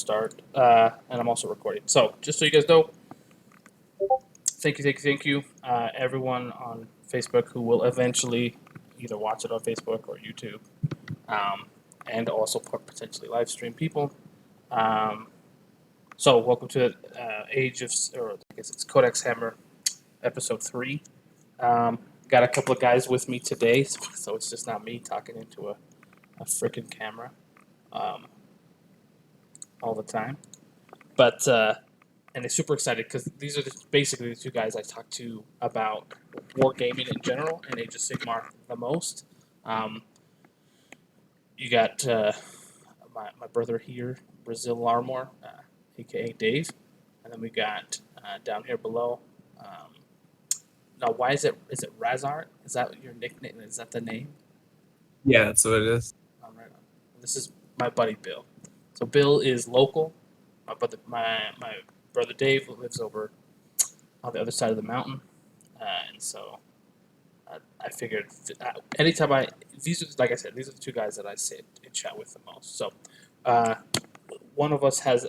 Start, and I'm also recording. So, just so you guys know, thank you, everyone on Facebook who will eventually either watch it on Facebook or YouTube, um, and also potentially live stream people. Um, so, welcome to Age of, or I guess it's Codex Hammer, episode 3. Got a couple of guys with me today, so it's just not me talking into a freaking camera um, all the time. But and they're super excited because these are basically the two guys I talk to about wargaming in general and Age of Sigmar the most. Um, you got my brother here, Brazil Larmore, aka Dave, and then we got down here below. Now, why is it Razart? Is that your nickname? Is that the name? Yeah, that's what it is. All right. This is my buddy Bill. So Bill is local. My brother Dave lives over on the other side of the mountain, and so I figured anytime these are, like I said, these are the two guys that I sit and chat with the most. So uh, one of us has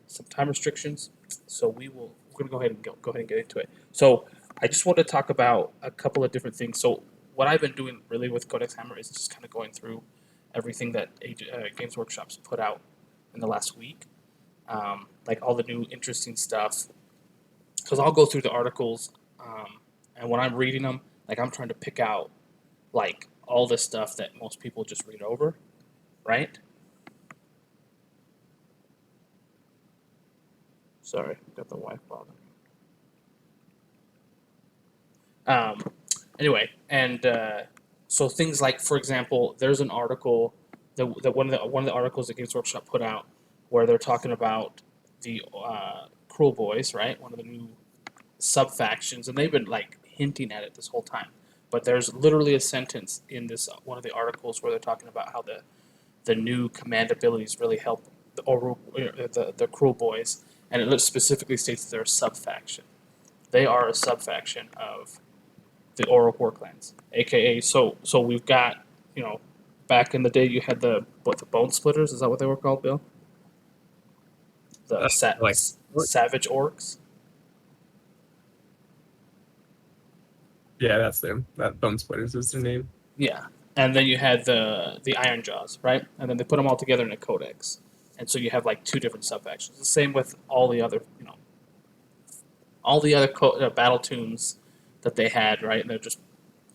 some time restrictions, so we're gonna go ahead and get into it. So I just want to talk about a couple of different things. So what I've been doing really with Codex Hammer is just kind of going through everything that Games Workshop's put out in the last week, like all the new interesting stuff. Because I'll go through the articles, and when I'm reading them, like I'm trying to pick out like all the stuff that most people just read over, right? Sorry, got the wife bothering me. Anyway, and so things like, for example, there's an article that one of the articles that Games Workshop put out where they're talking about the Cruel Boys, right? One of the new sub factions, and they've been like hinting at it this whole time. But there's literally a sentence in this one of the articles where they're talking about how the new command abilities really help the Cruel Boys, and it specifically states that they're a sub faction. They are a sub faction of the Oral War clans, aka so we've got back in the day you had the Bone Splitters, is that what they were called, Bill? The Like, Savage Orcs. yeah, that's them. That Bone Splitters is their name. Yeah, and then you had the Iron Jaws, right? And then they put them all together in a codex, and so you have like two different sub factions. The same with all the other, all the other battle tunes that they had, right? And they're just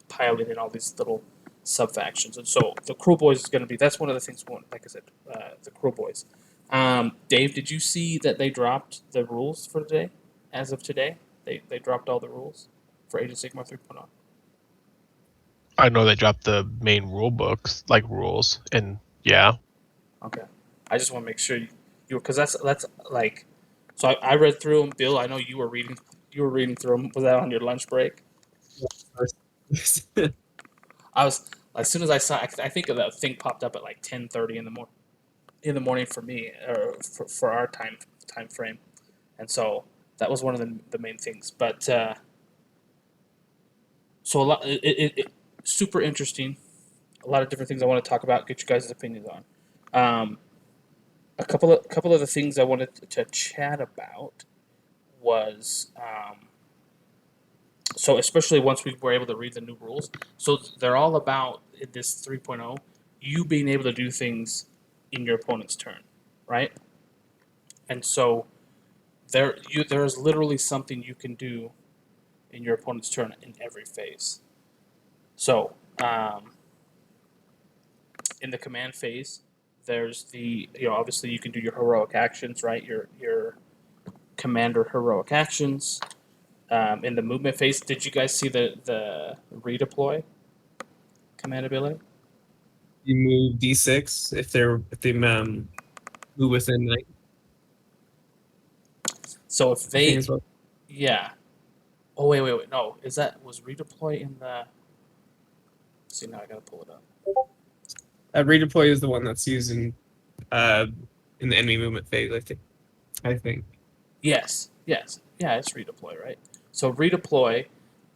piling in all these little sub factions. And so the Cruel Boys is going to be that's one of the things. Like I said, the Cruel Boys. Dave, did you see that they dropped the rules for today? As of today, they dropped all the rules for Age of Sigmar 3.0. I know they dropped the main rule books, like rules, and yeah. Okay, I just want to make sure you because that's like, so I read through them. Bill, I know you were reading. You were reading through them. Was that on your lunch break? I was as soon as I saw. I think that thing popped up at like 10:30 in the morning for me, or for our time frame, and so that was one of the main things. But so a lot, super interesting. A lot of different things I want to talk about. Get you guys' opinions on. A couple of the things I wanted to chat about was so especially once we were able to read the new rules. So they're all about in this 3.0 you being able to do things in your opponent's turn, right? And so there's literally something you can do in your opponent's turn in every phase. So in the command phase, there's the obviously you can do your heroic actions, right? Your commander heroic actions. In the movement phase, did you guys see the redeploy command ability? You move D6 if they move within like So if I think they, as well. yeah. Oh wait, no, was redeploy in the? See, now I gotta pull it up. Redeploy is the one that's used uh in the enemy movement phase. I think. Yes, yeah, it's redeploy, right? So redeploy,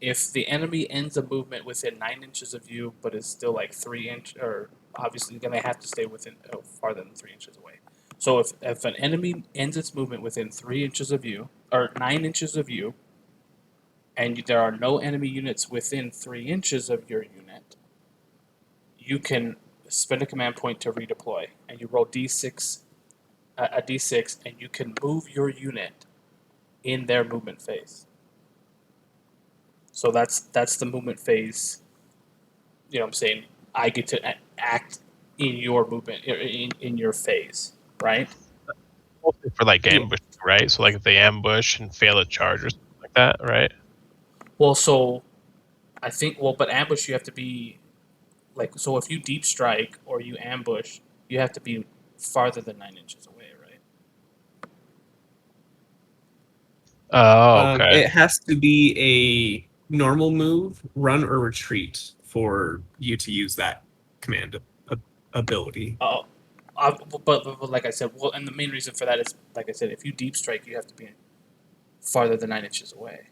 if the enemy ends a movement within 9 inches of you, but is still like 3 inch, or obviously you're gonna have to stay within farther than 3 inches away. So if an enemy ends its movement within 3 inches of you, or 9 inches of you, and there are no enemy units within 3 inches of your unit, you can spend a command point to redeploy, and you roll d6, a d6, and you can move your unit in their movement phase. So that's the movement phase. You know what I'm saying? I get to act in your movement, in your phase, right? Mostly for like Yeah. ambush, right? So like if they ambush and fail a charge or something like that, right? Well, so I think but ambush you have to be like, so if you deep strike or you ambush, you have to be farther than 9 inches away, right? Oh, okay. It has to be a normal move, run or retreat for you to use that command ability. Oh, but like I said, well, and the main reason for that is, like I said, if you deep strike, you have to be farther than 9 inches away.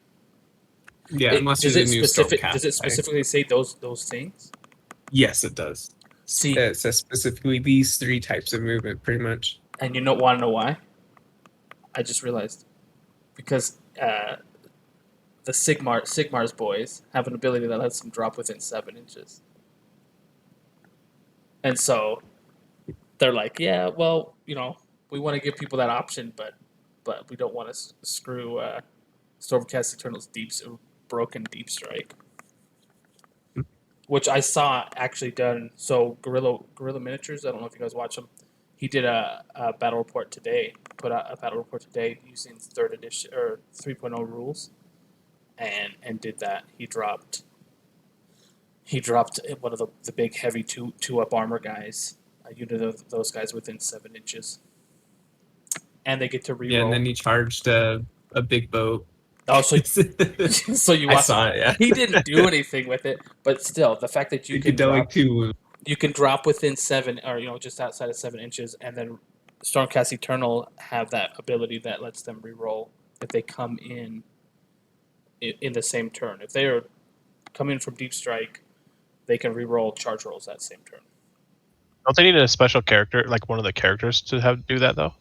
Yeah, unless you're the new Stormcast. Does it specifically say those things? Yes, it does. See, It says specifically these 3 types of movement, pretty much. and you don't want to know why? I just realized because the Sigmar's boys have an ability that lets them drop within 7 inches, and so they're like, yeah, well, we want to give people that option, but we don't want to screw Stormcast Eternal's broken deep strike, which I saw actually done. So Gorilla Miniatures, I don't know if you guys watch him. He did a battle report today. Put out a battle report today using 3rd edition or 3.0 rules, and did that. He dropped one of the big heavy two up armor guys. A unit of those guys within 7 inches, and they get to reroll. Yeah, and then he charged a big boat. Oh, so so you I watched saw it, yeah. He didn't do anything with it, but still, the fact that you can drop, you can drop within 7, or just outside of 7 inches, and then Stormcast Eternal have that ability that lets them reroll if they come in the same turn. If they are coming from deep strike, they can reroll charge rolls that same turn. Don't they need a special character, like one of the characters, to do that though?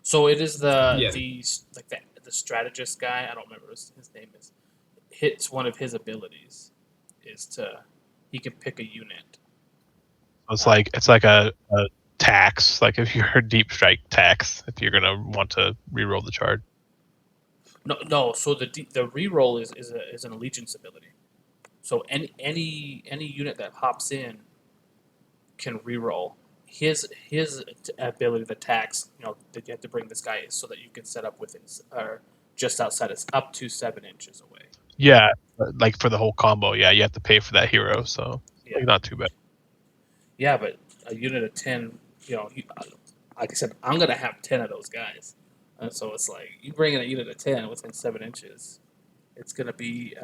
So it is the Yeah. the strategist guy. I don't remember his name is. Hits one of his abilities is he can pick a unit. It's like a tax. Like if you're a deep strike tax, if you're gonna want to reroll the charge. No. So the reroll is an allegiance ability. So any unit that hops in can reroll. His ability to tax, that you have to bring this guy so that you can set up within or just outside is up to 7 inches away. Yeah, like for the whole combo. Yeah, you have to pay for that hero, so Yeah. not too bad. Yeah, but a unit of 10, like I said, I'm gonna have 10 of those guys, and so it's like you bring in a unit of 10 within 7 inches, it's gonna be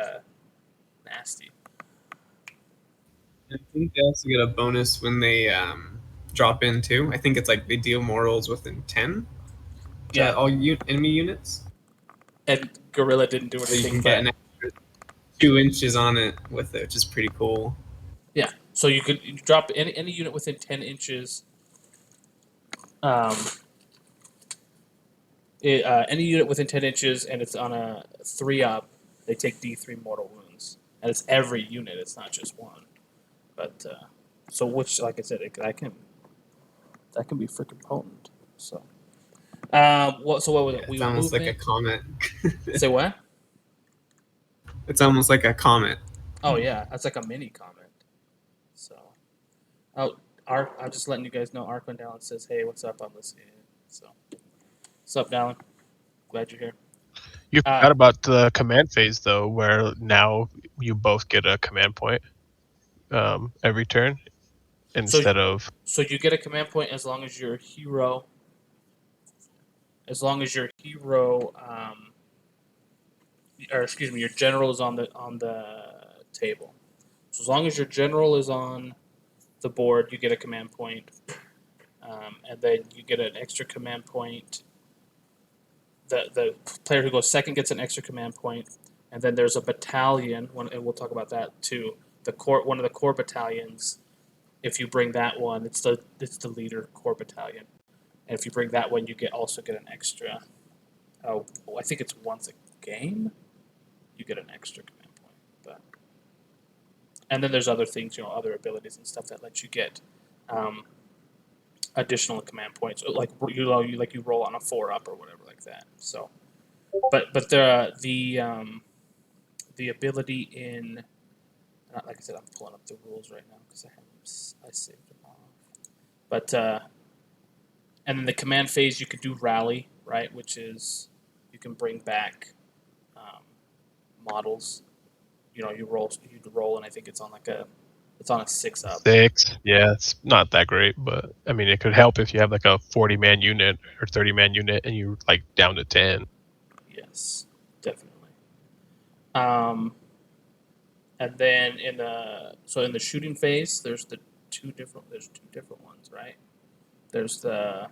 nasty. I think they also get a bonus when they drop in too. I think it's like they deal morals within 10 to Yeah. all enemy units. And Gorilla didn't do So you anything, can get an extra 2 inches on it with it, which is pretty cool. yeah. So you could drop any unit within 10 inches. Any unit within 10 inches, and it's on a 3-up, they take D3 mortal wounds, and it's every unit. It's not just one. But so which, like I said, that can be freaking potent. So, what was it? Yeah, it's almost like a comet. Say what? It's almost like a comet. Oh yeah, that's like a mini comet. So, I'm just letting you guys know. Arcane Dallin says, "Hey, what's up? I'm listening." So, what's up, Dallin? Glad you're here. You forgot about the command phase though, where now you both get a command point every turn instead of. So you get a command point as long as your hero. Or excuse me, your general is on the table. So as long as your general is on the board, you get a command point, and then you get an extra command point. The player who goes second gets an extra command point, and then there's a battalion. And we'll talk about that too. One of the core battalions. If you bring that one, it's the leader core battalion, and if you bring that one, you also get an extra. I think it's once a game. You get an extra command point, and then there's other things, other abilities and stuff that let you get additional command points, like you roll on a 4-up or whatever like that. So, but the ability in, like I said, I'm pulling up the rules right now because I saved them off. But and then the command phase, you could do rally, right, which is you can bring back models. You roll, and I think it's on a 6-up. 6. Yeah, it's not that great, but I mean, it could help if you have like a 40-man unit or 30-man unit and you're like down to 10. Yes, definitely. And then in the shooting phase, there's two different ones, right? There's the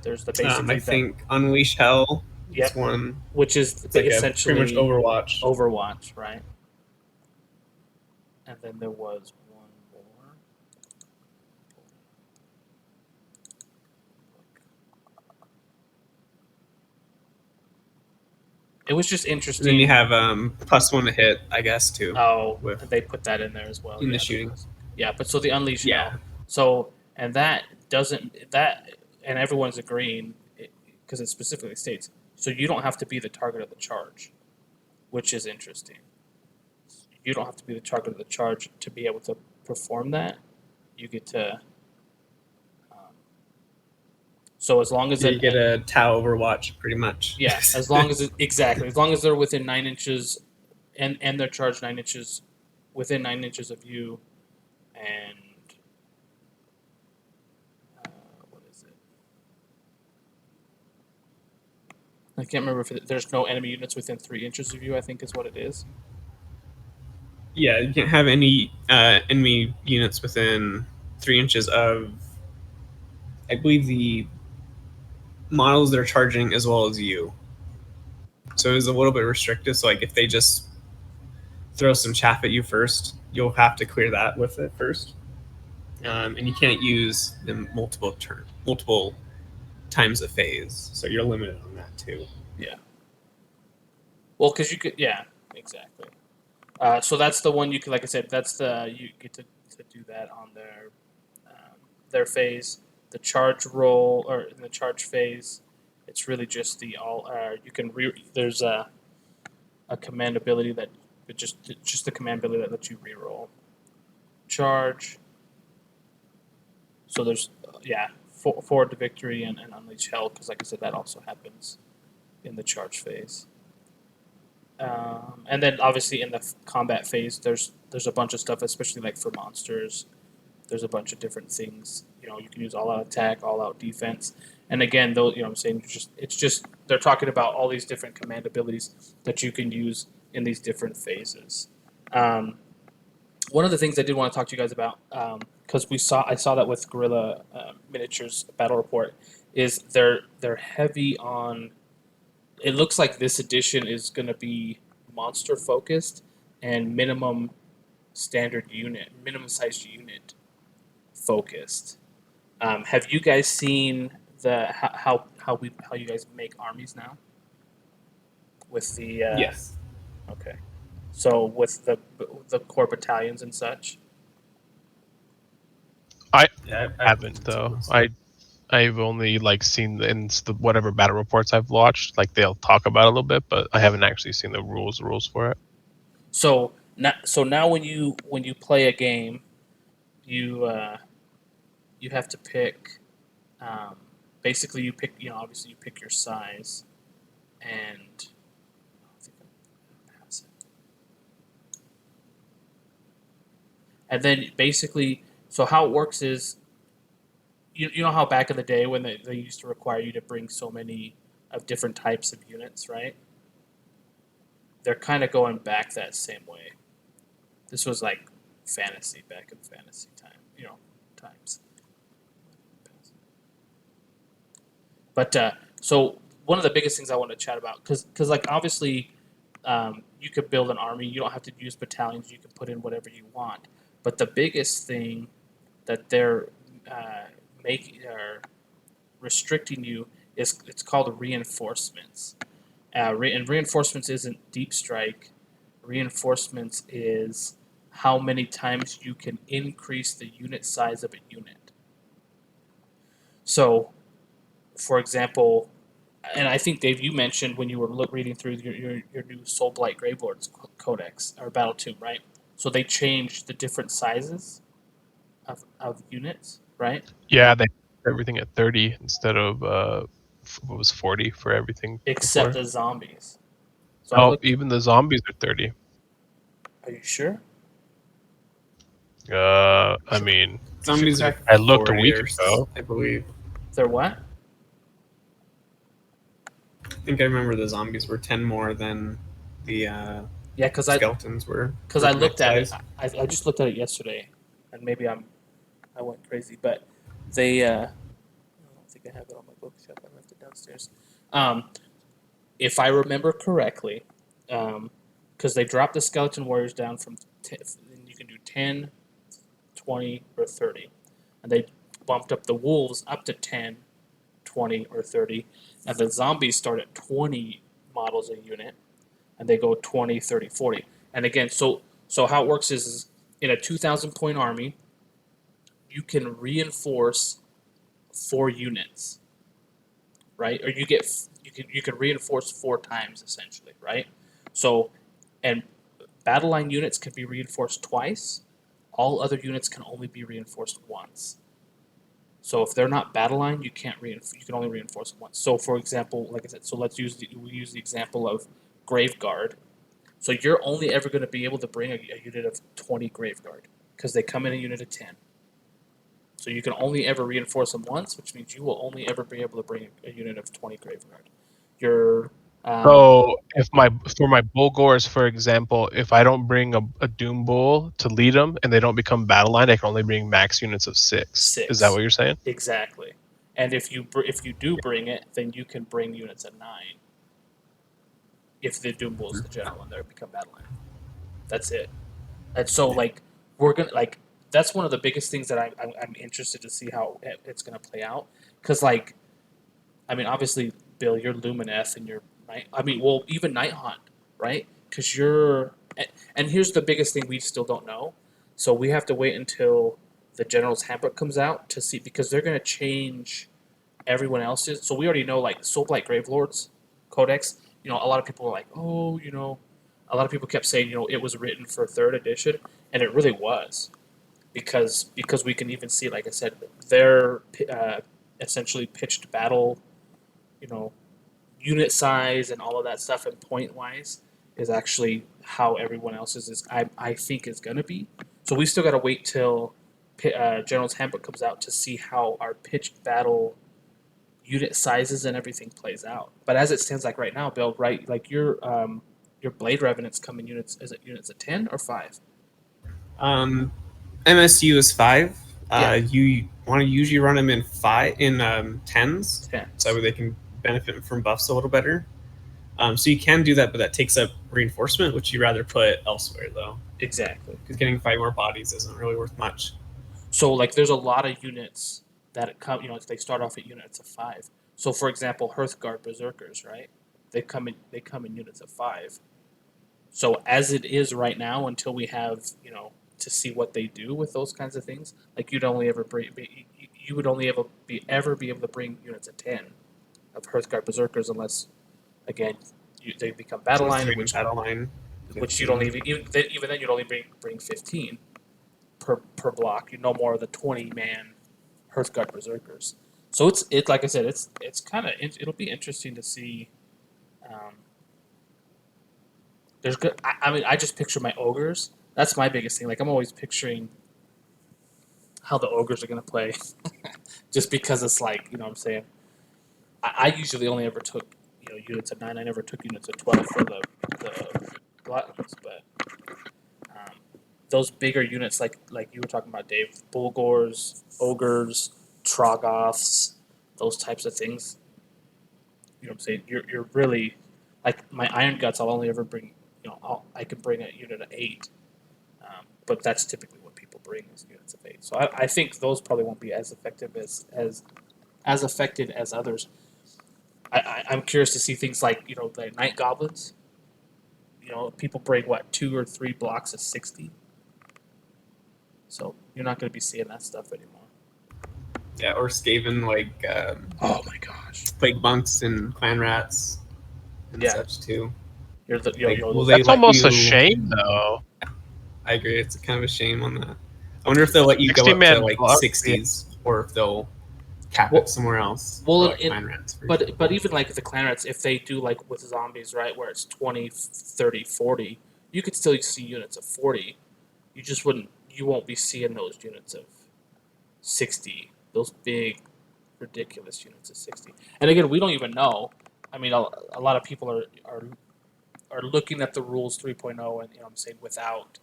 basically I think Unleash Hell is one. which is It's like essentially pretty much Overwatch. Overwatch, right? And then there was one more. It was just interesting. And then you have +1 to hit, I guess, too. Oh, they put that in there as well. In the shooting. Yeah, but so the Unleash Yeah. Hell. So, and that doesn't, and everyone's agreeing, because it specifically states, so you don't have to be the target of the charge, which is interesting. You don't have to be the target of the charge to be able to perform that. You get to, so as long as you get a Tau Overwatch, pretty much. Yeah, as long as as long as they're within 9 inches, and they're charged 9 inches, within 9 inches of you, and what is it? I can't remember if there's no enemy units within 3 inches of you. I think is what it is. Yeah, you can't have any enemy units within 3 inches of, I believe, the models that are charging as well as you. So it's a little bit restrictive. So like if they just throw some chaff at you first, you'll have to clear that with it first. And you can't use them multiple times a phase. So you're limited on that too. Yeah. Well, because you could, yeah, exactly. So that's the one you can, like I said, you get to do that on their phase. The charge roll, or in the charge phase, it's really just the you can there's a command ability that just the command ability that lets you reroll charge. So there's forward to victory and unleash hell, because like I said, that also happens in the charge phase. And then obviously in the combat phase, there's a bunch of stuff, especially like for monsters. There's a bunch of different things. You can use all-out attack, all-out defense, and again, though, I'm saying it's just they're talking about all these different command abilities that you can use in these different phases. One of the things I did want to talk to you guys about, because I saw that with Guerrilla Miniatures Battle Report, is they're heavy on. It looks like this edition is going to be monster focused and minimum sized unit focused. Have you guys seen how you guys make armies now? With the yes. Okay, so with the core battalions and such. I haven't though. I've only seen in the whatever battle reports I've watched, they'll talk about it a little bit, but I haven't actually seen the rules for it. So now when you play a game, you have to pick. Basically, you pick. Obviously, you pick your size, and and then basically, so how it works is. You know how back in the day when they used to require you to bring so many of different types of units, right? They're kind of going back that same way. This was like fantasy, back in fantasy time, times. But so one of the biggest things I want to chat about, because obviously you could build an army. You don't have to use battalions. You can put in whatever you want. But the biggest thing that they're making or restricting you is it's called reinforcements. And reinforcements isn't deep strike. Reinforcements is how many times you can increase the unit size of a unit. So, for example, and I think Dave, you mentioned when you were reading through your new Soulblight Gravelords Codex or Battle Tomb, right? So they changed the different sizes of units, right? Yeah, they put everything at 30 instead of what was 40 for everything Except before. the zombies. So I Oh, looked. even the zombies are 30. Are you sure? I mean, Zombies are I looked a 40, week ago. I believe. They're what? I think I remember the zombies were 10 more than the Yeah, because skeletons were I for looked max at it. size. I just looked at it yesterday, and maybe I went crazy, but they. I don't think I have it on my bookshelf. I left it downstairs. If I remember correctly, because they dropped the skeleton warriors down from you can do 10, 20, or 30, and they bumped up the wolves up to 10, 20, or 30, and the zombies start at 20 models a unit, and they go 20, 30, 40. And again, so how it works is in a 2,000 point army, you can reinforce 4 units, right? Or you can reinforce 4 times essentially, right? So, and battle line units can be reinforced twice. All other units can only be reinforced once. So if they're not battle line, you can't reinforce. You can only reinforce once. So for example, like I said, so we use the example of Graveguard. So you're only ever going to be able to bring a unit of 20 Graveguard because they come in a unit of 10. So you can only ever reinforce them once, which means you will only ever be able to bring a unit of 20 Graveguard. Your So if my Bulgors, for example, if I don't bring a Doom Bull to lead them and they don't become battle line, I can only bring max units of 6. Is that 6 what you're saying? exactly, and if you do bring it, then you can bring units of 9. If the Doom Bull is the general and they become battle line, that's it. And so like we're gonna like that's one of the biggest things that I'm interested to see how it's gonna play out because like I mean obviously Bill, you're Lumineth and you're Night. I mean well even Night Haunt, right? Because you're and here's the biggest thing we still don't know. So we have to wait until the General's Handbook comes out to see because they're gonna change everyone else's. So we already know like Soulblight Gravelords Codex. You know, a lot of people are like, oh, you know, a lot of people kept saying, you know, it was written for 3rd edition, and it really was because we can even see, like I said, their essentially pitched battle, you know, unit size and all of that stuff and point wise is actually how everyone else's is. I think is gonna be. So we still got to wait till General's Handbook comes out to see how our pitched battle unit sizes and everything plays out. But as it stands, like right now, Bill, right, like your Blade Revenants come in units. Is it units of 10 or 5? MSU is 5. Yeah. You want to usually run them in 10s, 10. so that way they can benefit from buffs a little better. So you can do that, but that takes up reinforcement, which you'd rather put elsewhere, though. Exactly. Because getting 5 more bodies isn't really worth much. So like, there's a lot of units that come. You know, they start off at units of 5. So for example, Hearthguard Berserkers, right? They come in units of 5. So as it is right now, until we have to see what they do with those kinds of things, like you'd only ever you would only ever be able to bring units of 10 of Hearthguard Berserkers unless again they become battle So line, 3 battle line. which you'd only even then you'd only bring 15 per block. You no more of the 20-man Hearthguard Berserkers. So it's like I said, it's kind of it'll be interesting to see. There's good. I mean, I just picture my ogres. That's my biggest thing. Like I'm always picturing how the ogres are gonna play, just because it's like what I'm saying. I usually only ever took units of 9. I never took units of 12 for the gluttons, but those bigger units like you were talking about, Dave, Bulgors, ogres, Troggoths, those types of things. You know what I'm saying? You're really like my Iron Guts. I'll only ever bring I can bring a unit of 8, but that's typically what people bring as units of 8. So I think those probably won't be as effective as affected as others. I'm curious to see things like the night goblins. People bring what 2 or 3 blocks of 60. So you're not going to be seeing that stuff anymore. Yeah, or Skaven Oh my gosh. plague bunks and clan rats and Yeah. such too. You're the Like, will they That's let almost a you? shame, though. I agree. It's kind of a shame on that. I wonder if they'll let you go 60 up to man like block, 60s, or if they'll cap Well- it somewhere else. well, for, like, it- clan rats, for But example. even like the clan rats, if they do like with zombies, right, where it's 20, 30, 40, you could still see units of 40. You won't be seeing those units of 60, those big, ridiculous units of 60. And again, we don't even know. I mean, a lot of people are looking at the rules 3.0 and I'm saying without.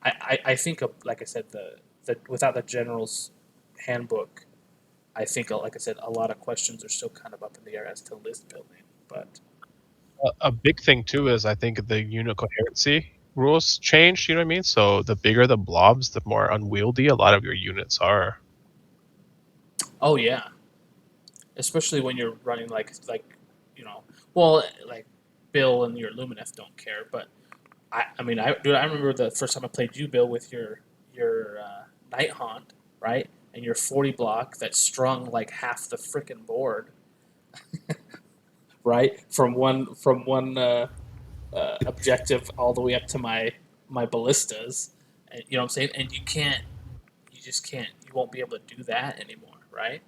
I think like I said the without the general's handbook, I think like I said a lot of questions are still kind of up in the air as to list building. But A big thing too is I think the unit coherency rules changed. You know what I mean? So the bigger the blobs, the more unwieldy a lot of your units are. oh yeah, especially when you're running well like Bill and your Lumineth don't care, but I mean I remember the first time I played you, Bill, with your Night Haunt, right, and your 40 block that strung like half the freaking board, right, from one objective all the way up to my ballistas, and, you know what I'm saying, and you just can't, you won't be able to do that anymore, right?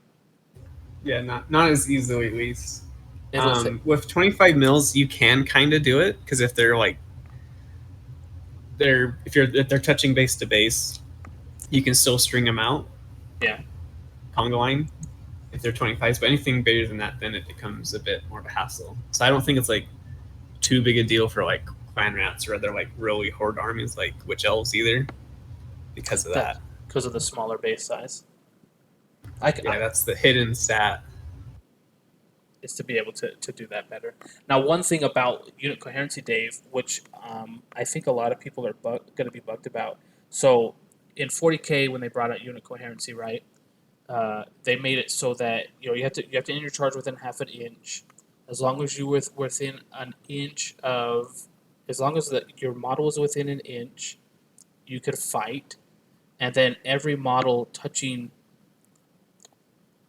Yeah, not as easily, at least. It'll fit. With 25 mils, you can kind of do it, because if they're touching base to base, you can still string them out. Yeah. Conga line, if they're 25s, but anything bigger than that, then it becomes a bit more of a hassle. So I don't think it's like too big a deal for like clan rats or other like really horde armies like witch elves either, because of that. Because of the smaller base size. Yeah, that's the hidden stat. Is to be able to do that better. Now, one thing about unit coherency, Dave, which I think a lot of people are going to be bugged about. So in 40K, when they brought out unit coherency, right, they made it so that you have to end your charge within half an inch, as long as you within an inch of, as long as your model is within an inch, you could fight, and then every model touching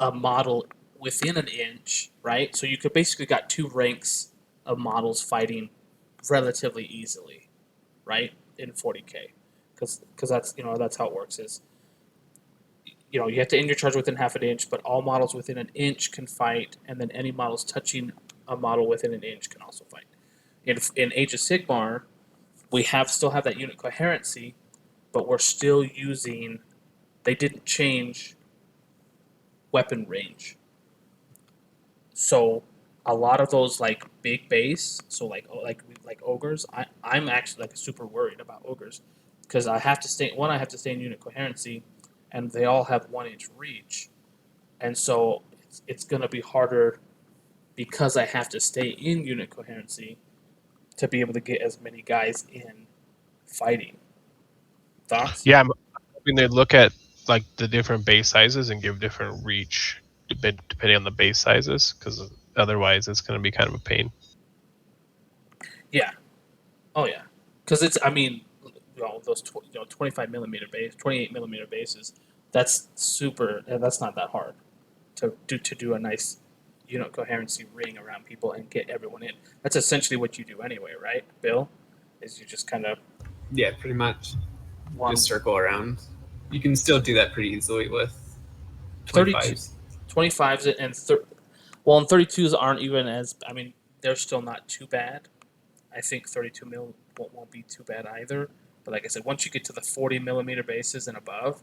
a model within an inch, right? So you could basically got 2 ranks of models fighting relatively easily, right? In 40K, because that's how it works. Is you have to end your charge within half an inch, but all models within an inch can fight, and then any models touching a model within an inch can also fight. In Age of Sigmar, we still have that unit coherency, but we're still using. They didn't change weapon range. So a lot of those like big base, so like ogres, I'm actually like super worried about ogres because I have to stay in unit coherency, and they all have 1 inch reach, and so it's gonna be harder because I have to stay in unit coherency to be able to get as many guys in fighting. Thoughts? Yeah, I'm hoping they look at like the different base sizes and give different reach depending on the base sizes, because otherwise it's going to be kind of a pain. Yeah. Oh yeah. Because it's, I mean, those 25 millimeter base, 28 millimeter bases. That's super. That's not that hard to do a nice unit coherency ring around people and get everyone in. That's essentially what you do anyway, right, Bill? Is you just kind of Yeah, pretty much. one Just circle around. You can still do that pretty easily with 32, 25s. 25s and well, and 32s aren't even as. I mean, they're still not too bad. I think 32 mil won't be too bad either. But like I said, once you get to the 40 millimeter bases and above,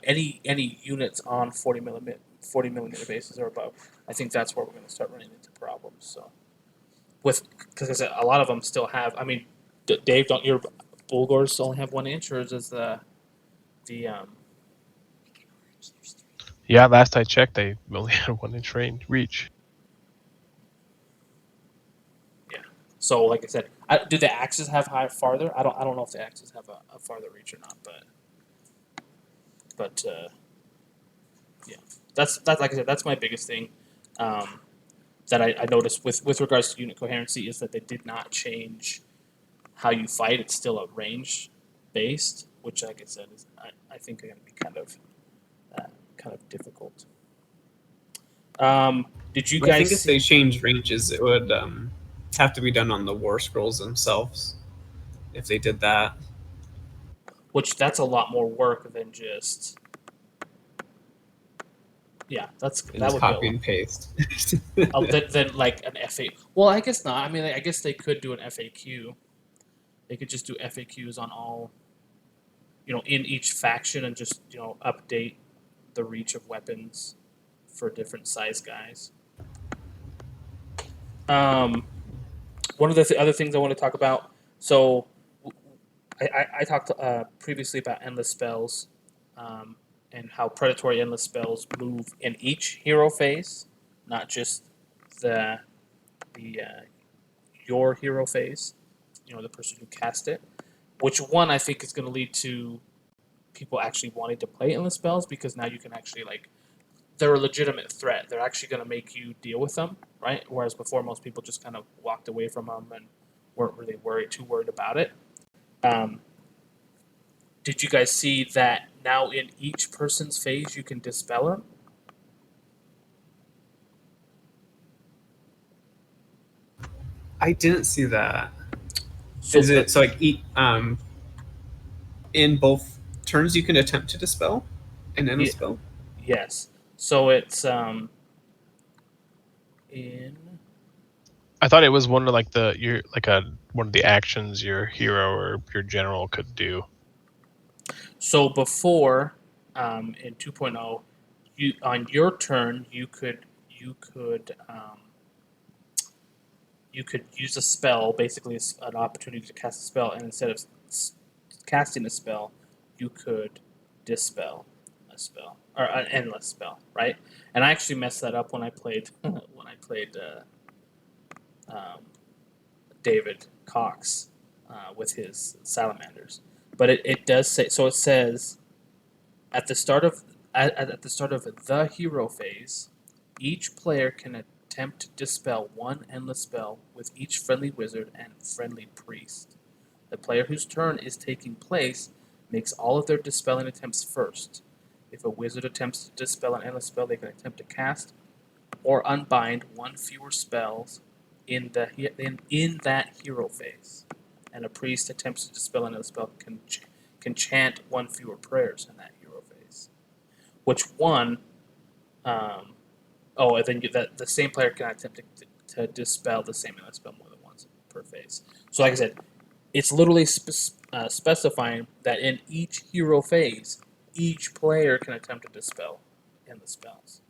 any units on 40 millimeter bases or above, I think that's where we're going to start running into problems. So because a lot of them still have. I mean, Dave, don't your Bulgars only have 1 inch, or does the Yeah, last I checked, they only had 1 inch range reach. So like I said, do the axes have farther? I don't know if the axes have a farther reach or not, but But yeah, that's like I said, that's my biggest thing that I noticed with regards to unit coherency is that they did not change how you fight. It's still a range based, which, like I said, is I think are going to be kind of difficult. Did you I think guys if they change ranges, it would have to be done on the war scrolls themselves. If they did that, which that's a lot more work than just and that just would be a copy lot. and paste. Than like an FA. Well, I guess not. I mean, I guess they could do an FAQ. They could just do FAQs on all, in each faction and just update the reach of weapons for different size guys. One of the other things I want to talk about. So, I talked previously about endless spells, and how predatory endless spells move in each hero phase, not just the your hero phase. The person who cast it. Which one I think is going to lead to people actually wanting to play endless spells, because now you can actually they're a legitimate threat. They're actually going to make you deal with them, right? Whereas before, most people just kind of walked away from them and weren't really too worried about it. Did you guys see that now in each person's phase you can dispel them? I didn't see that. So Is it so like in both turns you can attempt to dispel an endless spell? Yes. So it's in. I thought it was one of like one of the actions your hero or your general could do. So before, in 2.0, you on your turn you could use a spell, basically an opportunity to cast a spell, and instead of casting a spell, you could dispel a spell or an endless spell, right? And I actually messed that up when I played David Cox with his salamanders. But it does say, so it says at the start of at the start of the hero phase, each player can attempt to dispel one endless spell with each friendly wizard and friendly priest. The player whose turn is taking place makes all of their dispelling attempts first. If a wizard attempts to dispel an endless spell, they can attempt to cast or unbind one fewer spells in that hero phase. And a priest attempts to dispel another spell can chant one fewer prayers in that hero phase. Which one? And then the same player can attempt to dispel the same endless spell more than once per phase. So, like I said, it's literally specifying that in each hero phase, each player can attempt to dispel endless spells.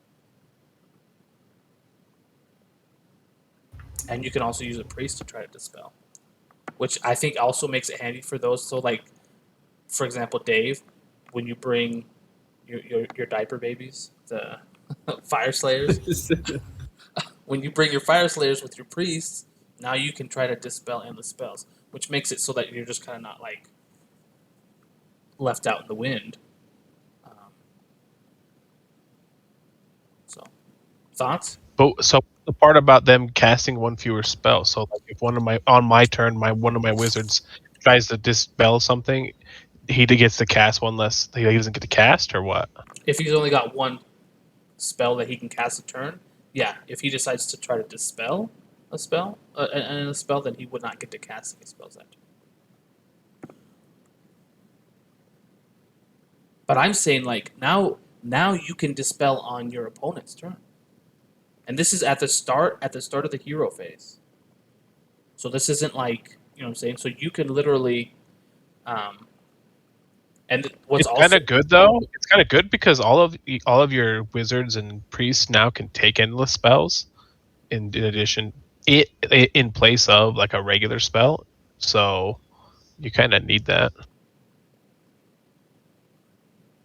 And you can also use a priest to try to dispel, which I think also makes it handy for those. So, like, for example, Dave, when you bring your diaper babies, the fire slayers, when you bring your fire slayers with your priests, now you can try to dispel endless spells, which makes it so that you're just kind of not left out in the wind. So, thoughts? But so the part about them casting one fewer spell. So like if on my turn, one of my wizards tries to dispel something, he gets to cast one less. He doesn't get to cast, or what? If he's only got one spell that he can cast a turn, yeah. If he decides to try to dispel a spell, then he would not get to cast any spells that turn. But I'm saying now you can dispel on your opponent's turn. And this is at the start of the hero phase. So this isn't you know what I'm saying? So you can literally and what's It's kind of good though. It's kind of good because all of your wizards and priests now can take endless spells. In addition, in place of like a regular spell. So you kind of need that.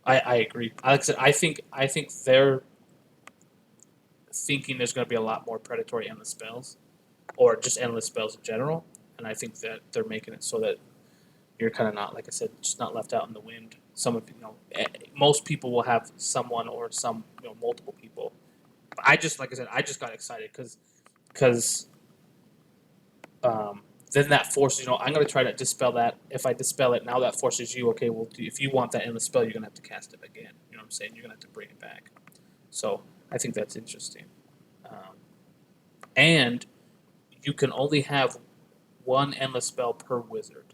I agree. Like I said, I think they're thinking there's going to be a lot more predatory endless spells, or just endless spells in general. And I think that they're making it so that you're kind of not, like I said, just not left out in the wind some of most people will have someone or some multiple people. I just like I said, I just got excited because then that forces I'm going to try to dispel that. If I dispel it now, that forces you. Okay, well, if you want that endless spell, you're going to have to cast it again. You know what I'm saying? You're going to have to bring it back. So I think that's interesting. And you can only have one endless spell per wizard.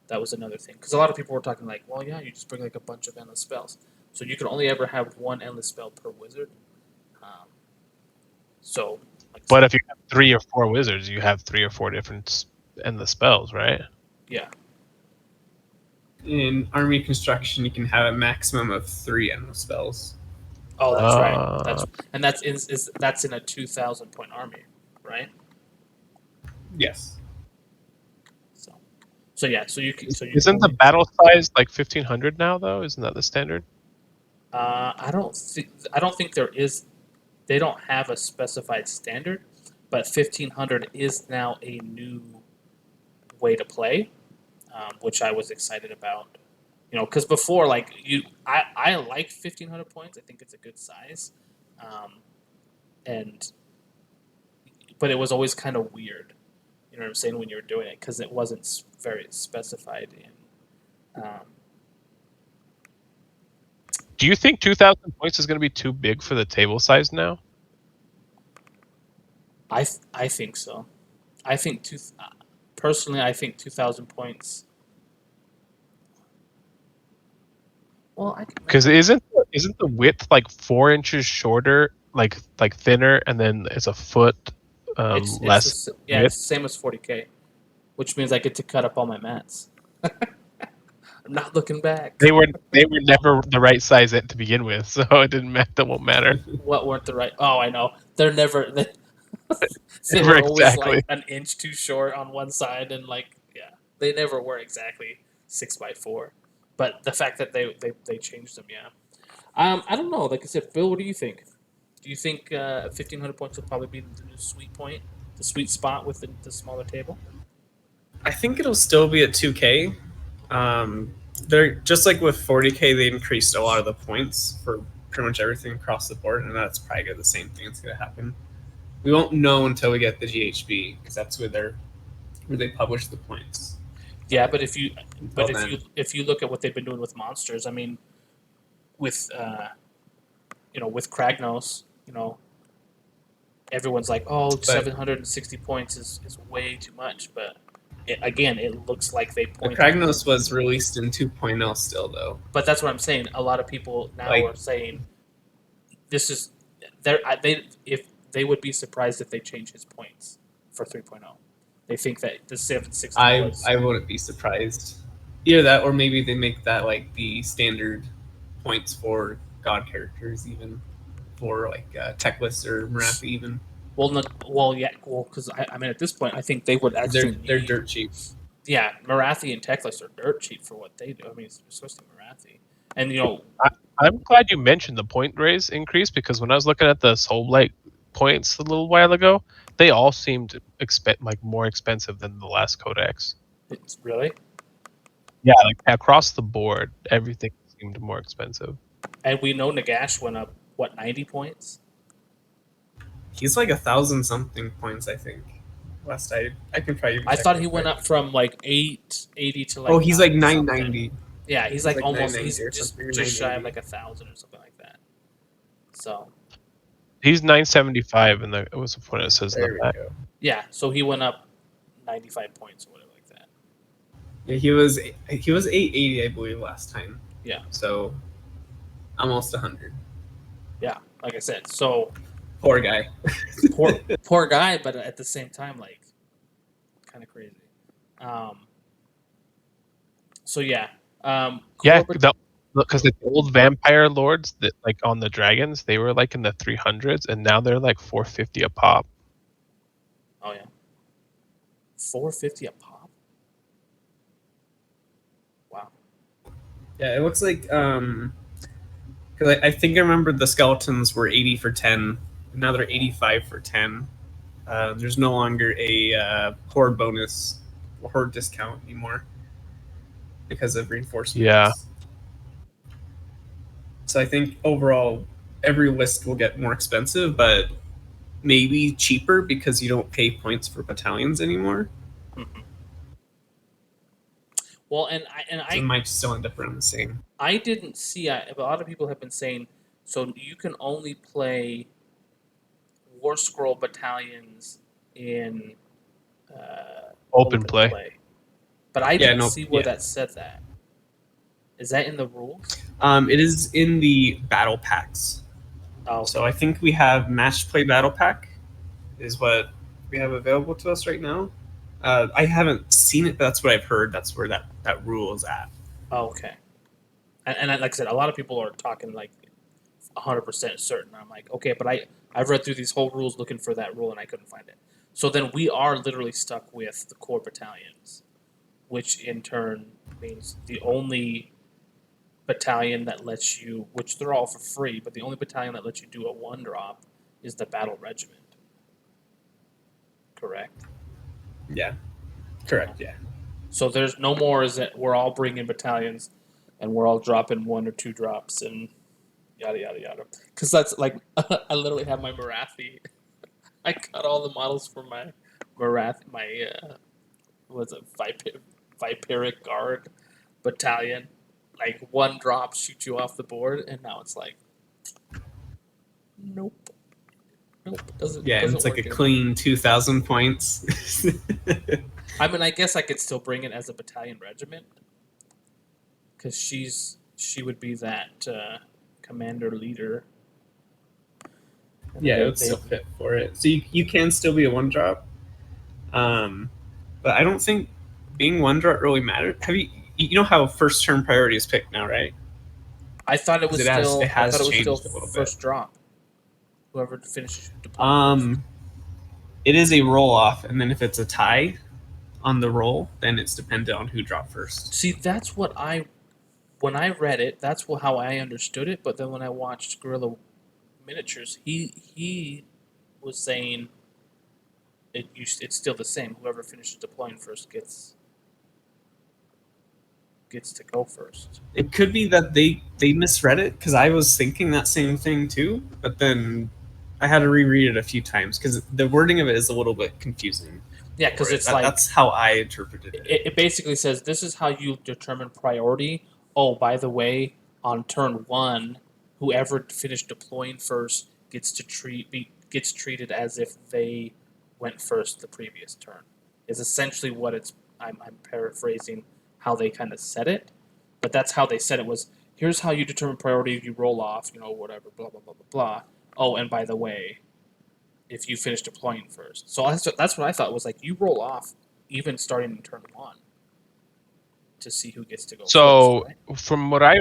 That was another thing because a lot of people were talking like, well, yeah, you just bring like a bunch of endless spells, so you can only ever have one endless spell per wizard. So, but if you have 3 or 4 wizards, you have 3 or 4 different endless spells, right? Yeah. In army construction, you can have a maximum of 3 endless spells. Oh, that's right. That's in a 2,000 point army, right? Yes. So yeah. So you can. Isn't the battle size like 1,500 now though? Isn't that the standard? I don't think there is. They don't have a specified standard, but 1,500 is now a new way to play, which I was excited about. Because before, like I like 1,500 points. I think it's a good size, but it was always kind of weird. You know what I'm saying when you were doing it because it wasn't very specified in. Do you think 2,000 points is going to be too big for the table size now? I think so. I think personally, I think 2,000 points. Well, because isn't the width like 4 inches shorter, like thinner, and then it's a foot less? It's the same as 40K, which means I get to cut up all my mats. I'm not looking back. They were never the right size to begin with, so it didn't matter. That won't matter. What weren't the right? Oh, I know. They're never. They never were always exactly. like an inch too short on one side, and they never were exactly 6x4. But the fact that they changed them, yeah. I don't know. Like I said, Bill, what do you think? Do you think 1,500 points will probably be the new sweet point, the sweet spot with the smaller table? I think it'll still be at 2K. They're just like with 40K, they increased a lot of the points for pretty much everything across the board, and that's probably the same thing that's going to happen. We won't know until we get the GHB because that's where they publish the points. Yeah, but if you look at what they've been doing with monsters, I mean, with with Kragnos, everyone's like, oh, 760 points is way too much, but it looks like they pointed. The Kragnos was released in 2.0 still, though. But that's what I'm saying. A lot of people now are saying this is if they would be surprised if they change his points for 3.0. They think that the 760. I wouldn't be surprised. Either that, or maybe they make that like the standard points for god characters, even for like Teclis or Marathi, even. Because I mean, at this point, I think they would actually. They're dirt cheap. Yeah, Marathi and Teclis are dirt cheap for what they do. I mean, especially Marathi, and I'm glad you mentioned the point raise increase because when I was looking at the Soulblight points a little while ago, they all seemed more expensive than the last Codex. It's really? Yeah, like across the board, everything seemed more expensive. And we know Nagash went up 90 points. He's like 1,000 something points, I think. Last I can probably. I thought he went up from like 880 to like. Oh, he's like 990. Yeah, he's like almost. He's just shy of like 1,000 or something like that. So. He's 975, and it was the point it says there in the back. Go. Yeah, so he went up 95 points or whatever like that. Yeah, he was 880, I believe, last time. Yeah. So, almost 100. Yeah, like I said, so. Poor guy. poor guy, but at the same time, like, kind of crazy. So yeah. Because the old vampire lords that like on the dragons, they were like in the 300s, and now they're like 450 a pop. Oh yeah. 450 a pop. Wow. Yeah, it looks like because I think I remember the skeletons were 80 for 10. Now they're 85 for 10. There's no longer a horde bonus or horde discount anymore because of reinforcements. Yeah. So I think overall, every list will get more expensive, but maybe cheaper because you don't pay points for battalions anymore. Mhm. Well, So it might still end up around the same. I didn't see. A lot of people have been saying so you can only play War Scroll battalions in Open play. but I didn't see where yeah. that said that. Is that in the rules? It is in the battle packs. Oh, So I think we have match play battle pack is what we have available to us right now. I haven't seen it, but that's what I've heard. That's where that rule is at. oh, okay. And like I said, a lot of people are talking like 100% certain. I'm like, okay, but I've read through these whole rules looking for that rule and I couldn't find it. So then we are literally stuck with the core battalions, which in turn means the only battalion that lets you, which they're all for free, but the only battalion that lets you do a 1-drop is the battle regiment. Correct? Yeah. Correct. Yeah. So there's no more. Is that we're all bringing battalions, and we're all dropping 1 or 2 drops and yada yada yada. Because that's like I literally have my Marathi. I got all the models for my Marathi. My what's it? Viperic Guard battalion. Like 1 drop shoot you off the board, and now it's like, nope. Doesn't. Yeah, and doesn't it's like work a clean 2,000 points. I mean, I guess I could still bring it as a battalion regiment, because she would be that commander leader. Yeah, it would still fit for it. So you can still be a 1-drop, but I don't think being 1-drop really matters. Have you know how first turn priority is picked now, right? I thought it was It has still changed a little first bit. drop. Whoever finishes deployment It is a roll off, and then if it's a tie on the roll, then it's dependent on who dropped first. See, that's what when I read it, that's how I understood it. But then when I watched Guerrilla Miniatures, he was saying it's still the same. Whoever finishes deploying first gets to go first. It could be that they misread it, because I was thinking that same thing too, but then I had to reread it a few times because the wording of it is a little bit confusing. Yeah, because it's that's how I interpreted it. It basically says this is how you determine priority. Oh, by the way, on turn 1, whoever finished deploying first gets treated as if they went first the previous turn. Is essentially what it's. I'm paraphrasing how they kind of said it, but that's how they said it was. Here's how you determine priority. You roll off, whatever, blah blah blah blah blah. Oh, and by the way, if you finish deploying first, so that's what I thought was like. You roll off even starting in turn 1 to see who gets to go. So first, right? from what I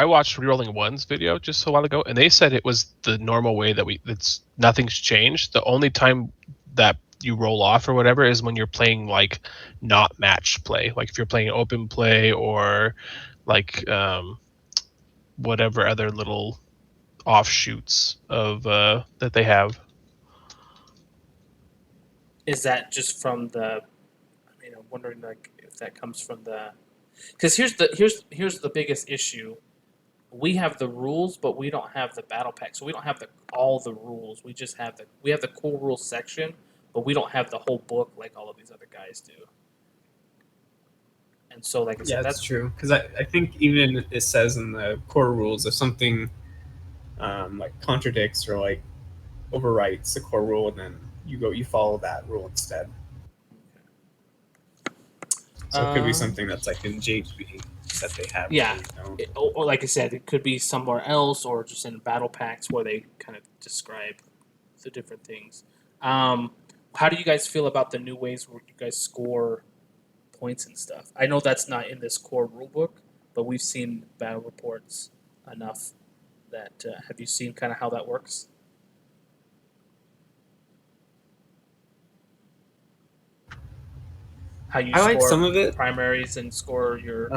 watched Rerolling One's video just a while ago, and they said it was the normal way that nothing's changed. The only time that you roll off or whatever is when you're playing like not matched play, like if you're playing open play or like whatever other little offshoots of that they have. Is that just from the? I mean, I'm wondering like if that comes from the. Because here's the biggest issue. We have the rules, but we don't have the battle pack. So we don't have all the rules. We just have the core rules section, but we don't have the whole book like all of these other guys do. And so, like I said, that's true. Because I think even it says in the core rules if something like contradicts or like overwrites the core rule, and then you follow that rule instead. So it could be something that's like in JHB that they have. Yeah, or like I said, it could be somewhere else, or just in battle packs where they kind of describe the different things. How do you guys feel about the new ways where you guys score points and stuff? I know that's not in this core rulebook, but we've seen battle reports enough that have you seen kind of how that works? How you I score like some of it. Primaries and score your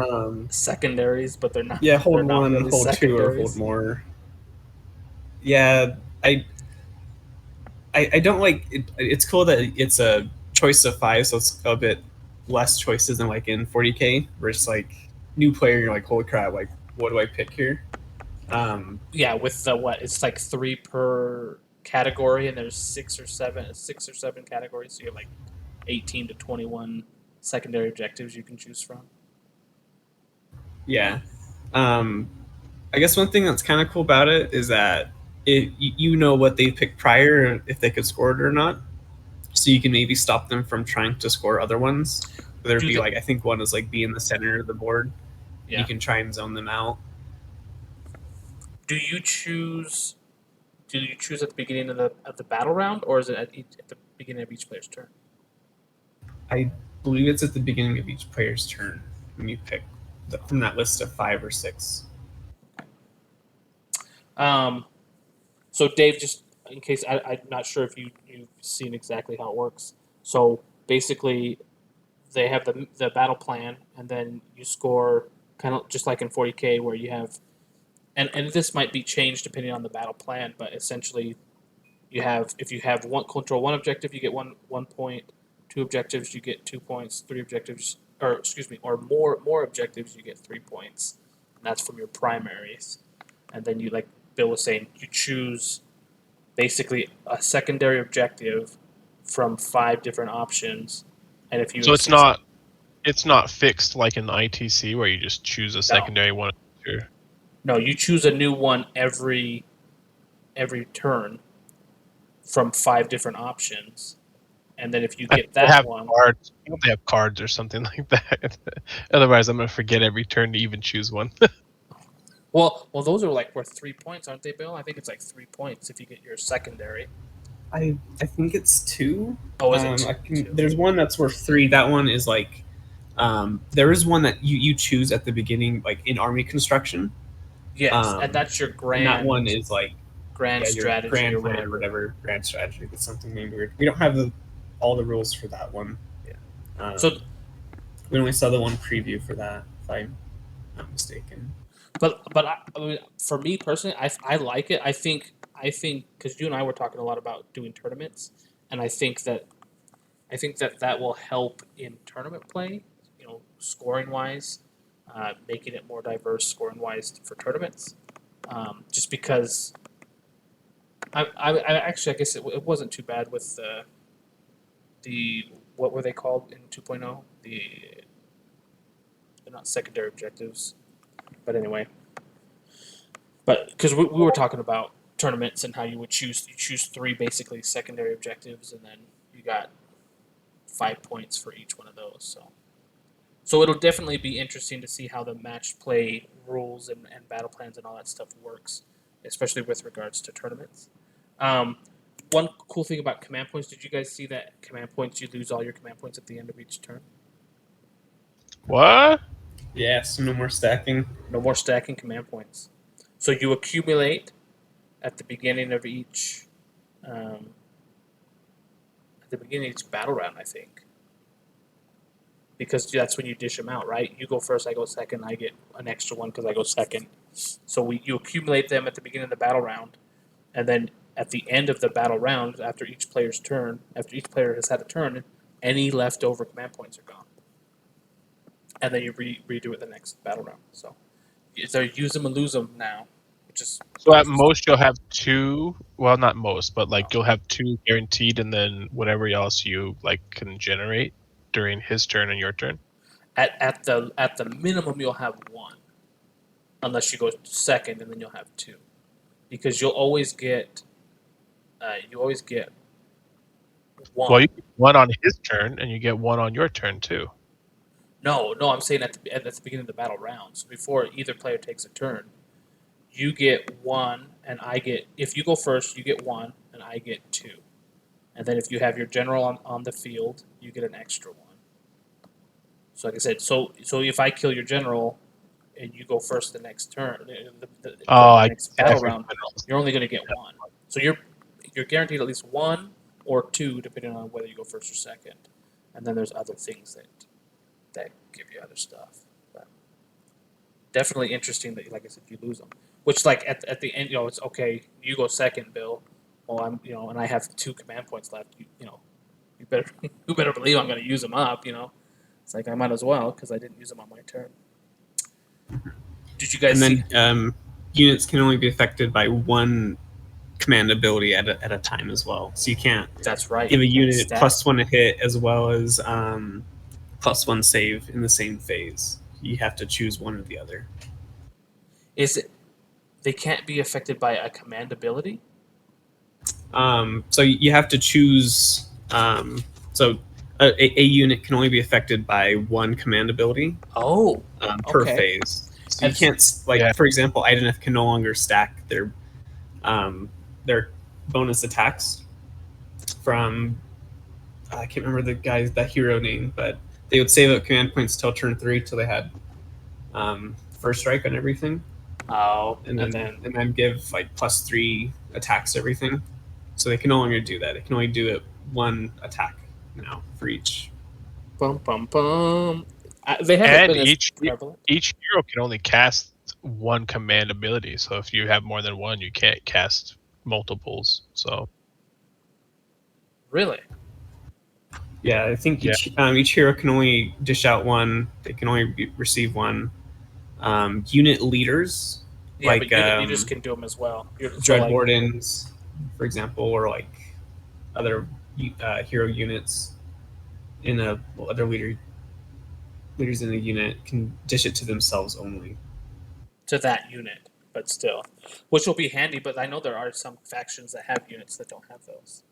secondaries, but they're not. Yeah, hold not 1, really hold 2, or hold more. Yeah, I don't like it. It's cool that it's a choice of 5, so it's a bit less choices than like in 40K, where it's like new player, you're like, holy crap, like what do I pick here? Yeah, with the what? It's like 3 per category, and there's 6 or 7 categories. So you have like 18 to 21 secondary objectives you can choose from. Yeah. I guess one thing that's kind of cool about it is that you know what they picked prior, if they could score it or not, so you can maybe stop them from trying to score other ones. Whether it be like, I think one is like be in the center of the board. Yeah. You can try and zone them out. Do you choose? Do you choose at the beginning of the battle round, or is it at the beginning of each player's turn? I believe it's at the beginning of each player's turn when you pick from that list of 5 or 6. So Dave, just in case I'm not sure if you've seen exactly how it works. So basically, they have the battle plan, and then you score kind of just like in 40K, where you have, and this might be changed depending on the battle plan, but essentially, you have if you have control one objective, you get 1 point. 2 objectives, you get 2 points. 3 objectives, or more objectives, you get 3 points. And that's from your primaries. And then you, like Bill was saying, you choose basically a secondary objective from 5 different options. And if you So it's not fixed like in the ITC where you just choose a secondary one. No, you choose a new one every turn from 5 different options. And then if you get that one, cards. I hope they have cards or something like that. Otherwise, I'm gonna forget every turn to even choose one. well, those are like worth 3 points, aren't they, Bill? I think it's like 3 points if you get your secondary. I think it's 2. Oh, is it 2? There's one that's worth 3. That one is like there is one that you choose at the beginning, like in army construction. Yes, and that's your grand. And that one is like grand strategy grand or plan whatever. Grand strategy. That's something maybe weird. We don't have all the rules for that one. Yeah. So we only saw the one preview for that, if I'm not mistaken. But I mean, for me personally, I like it. I think because you and I were talking a lot about doing tournaments, and I think that will help in tournament play. You know, scoring wise, making it more diverse scoring wise for tournaments. Just because I actually I guess it wasn't too bad with the what were they called in 2.0? They're not secondary objectives. But anyway, because we were talking about tournaments and how you choose 3 basically secondary objectives, and then you got 5 points for each one of those. So it'll definitely be interesting to see how the match play rules and battle plans and all that stuff works, especially with regards to tournaments. One cool thing about command points, did you guys see that command points, you lose all your command points at the end of each turn? What? Yes, no more stacking. No more stacking command points. So you accumulate at the beginning of each battle round, I think. Because that's when you dish them out, right? You go first, I go second, I get an extra one because I go second. So you accumulate them at the beginning of the battle round, and then at the end of the battle round, after each player has had a turn, any leftover command points are gone. And then you redo it the next battle round. So either use them and lose them now, which is so at most you'll have 2. Well, not most, but like you'll have 2 guaranteed, and then whatever else you like can generate during his turn and your turn. At the minimum, you'll have 1, unless you go second, and then you'll have 2, because you'll always get 1. Well, you get 1 on his turn, and you get 1 on your turn too. No, I'm saying at the beginning of the battle round. So before either player takes a turn, you get 1, and I get. If you go first, you get 1, and I get 2. And then if you have your general on the field, you get an extra 1. So like I said, so if I kill your general, and you go first the next turn, the next battle round, you're only going to get 1. So you're guaranteed at least 1 or 2, depending on whether you go first or second. And then there's other things that give you other stuff. But definitely interesting that, like I said, you lose them. Which, like at the end, it's okay. You go second, Bill. Well, I'm, and I have 2 command points left. You better believe I'm going to use them up. It's like I might as well because I didn't use them on my turn. Did you guys see? units can only be affected by one command ability at a time as well. So you can't That's right. give a unit Stack. +1 to hit as well as +1 save in the same phase. You have to choose one or the other. Is it? They can't be affected by a command ability. So you have to choose. So a unit can only be affected by one command ability Oh, per okay. phase. So you And can't, like, Yeah. for example, Ideneth can no longer stack their bonus attacks from, I can't remember that hero name, but they would save up command points till turn 3 till they had first strike on everything, Oh, and then give like +3 attacks to everything. So they can no longer do that. They can only do it one attack now for each. bum bum bum. They haven't And been as prevalent. each hero can only cast one command ability. So if you have more than one, you can't cast multiples. So Really? Yeah, I think Yeah. each hero can only dish out one. They can only receive one. Unit leaders, Yeah, like but unit leaders can do them as well. So Dread like, Wardens, for example, or like other hero units in other leaders in a unit can dish it to themselves only. to that unit, but still, which will be handy. But I know there are some factions that have units that don't have those.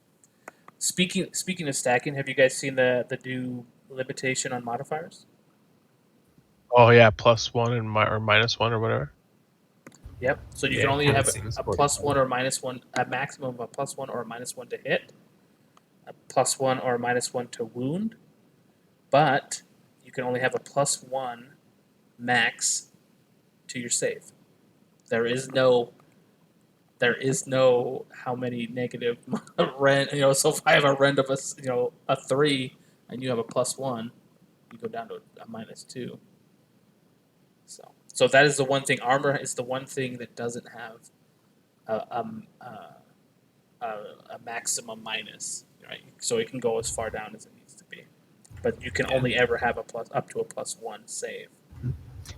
Speaking of stacking, have you guys seen the new limitation on modifiers? oh yeah, +1 and or -1 or whatever. Yep. So you Yeah, can it only kinda have seems a horrible. +1 or -1, a maximum of a +1 or a -1 to hit, a +1 or a -1 to wound, but you can only have a +1 max to your save. There is no how many negative rend. So if I have a rend of a 3 and you have a +1, you go down to a -2. So that is the one thing. Armor is the one thing that doesn't have a, a maximum minus, right? So it can go as far down as it needs to be, but you can Yeah. only ever have up to a +1 save.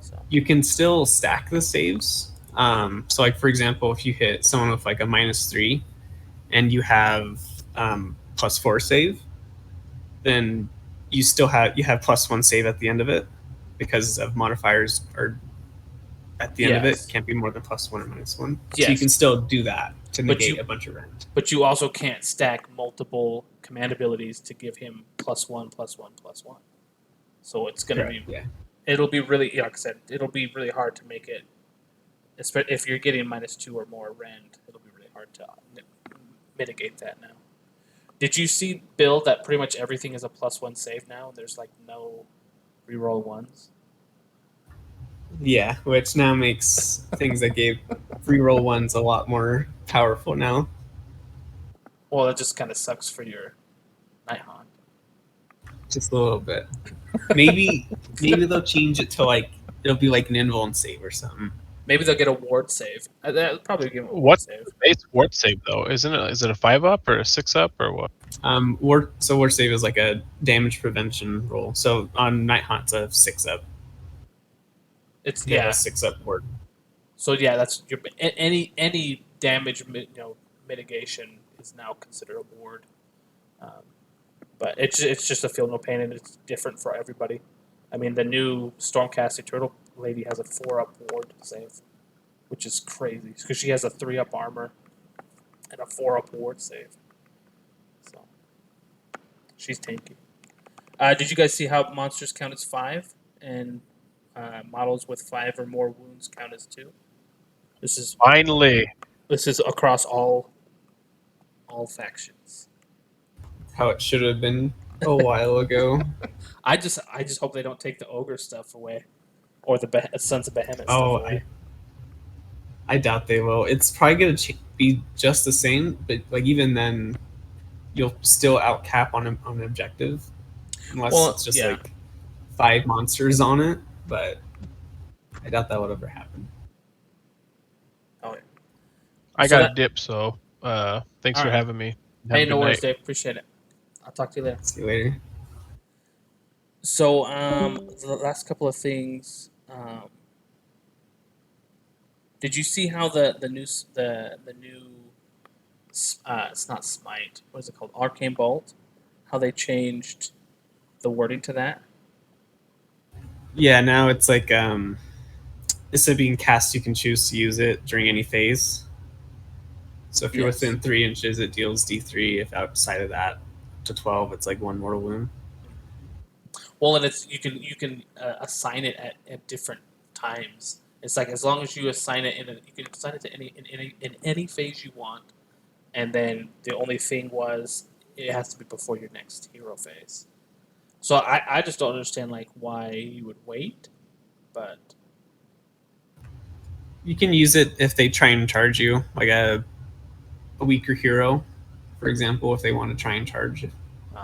So You can still stack the saves. So, like, for example, if you hit someone with like a -3 and you have +4 save, then you have +1 save at the end of it because of modifiers are at the end of it yes, can't be more than +1 or -1. So you yes, can still do that to but negate you a bunch of rend. but you also can't stack multiple command abilities to give him +1, +1, +1. So it's gonna Correct. be Yeah. it'll be really, like I said, it'll be really hard to make it. If you're getting -2 or more rend, it'll be really hard to mitigate that now. Did you see, Bill, that pretty much everything is a +1 save now? There's like no reroll ones. Yeah, which now makes things that gave reroll ones a lot more powerful now. Well, it just kind of sucks for your Night Haunt. Just a little bit. Maybe they'll change it to like it'll be like an invuln save or something. Maybe they'll get a ward save. They'll probably give him a ward What's save. the base ward save though? Isn't it? Is it a 5-up or a 6-up or what? Ward save is like a damage prevention roll. So on Night Haunt's a 6-up. It's They have yeah. a 6-up ward. So yeah, that's your any damage mitigation is now considered a ward. Um, but it's just a feel no pain, and it's different for everybody. I mean, the new Stormcasting Turtle lady has a 4-up ward save, which is crazy because she has a 3-up armor and a 4-up ward save. So she's tanky. Did you guys see how monsters count as 5 and models with 5 or more wounds count as 2? This is Finally, across all factions. How it should have been a while ago. I just hope they don't take the ogre stuff away, or the Sons of Behemoth Oh, stuff away. I doubt they will. It's probably going to be just the same, but like even then, you'll still outcap on an objective, unless it's just like 5 monsters on it. But I doubt that would ever happen. Oh yeah. I So got a that- dip. So thanks All for right. having me. Have Hey, a good no worries, night. Dave. Appreciate it. I'll talk to you later. See you later. So, the last couple of things. Did you see how the new it's not Smite. What is it called? Arcane Bolt. How they changed the wording to that? Yeah, now it's like instead of being cast, you can choose to use it during any phase. So if you're Yes. within 3 inches, it deals D3. If outside of that, to 12, it's like 1 mortal wound. Well, and it's you can assign it at different times. It's like as long as you assign it you can assign it to any phase you want, and then the only thing was it has to be before your next hero phase. So I just don't understand like why you would wait, but You can use it if they try and charge you, like a weaker hero, for example, if they want to try and charge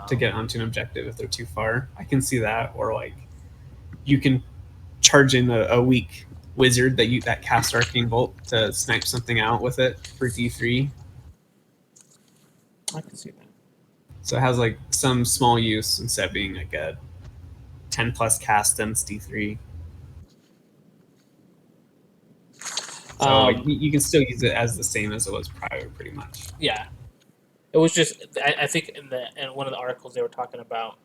to get onto an objective if they're too far. I can see that, or like you can charge in a weak wizard that casts Arcane Bolt to snipe something out with it for D3. I can see that. So it has like some small use instead of being like a 10 plus cast and it's D3. So like you can still use it as the same as it was prior, pretty much. Yeah, it was just I think in one of the articles they were talking about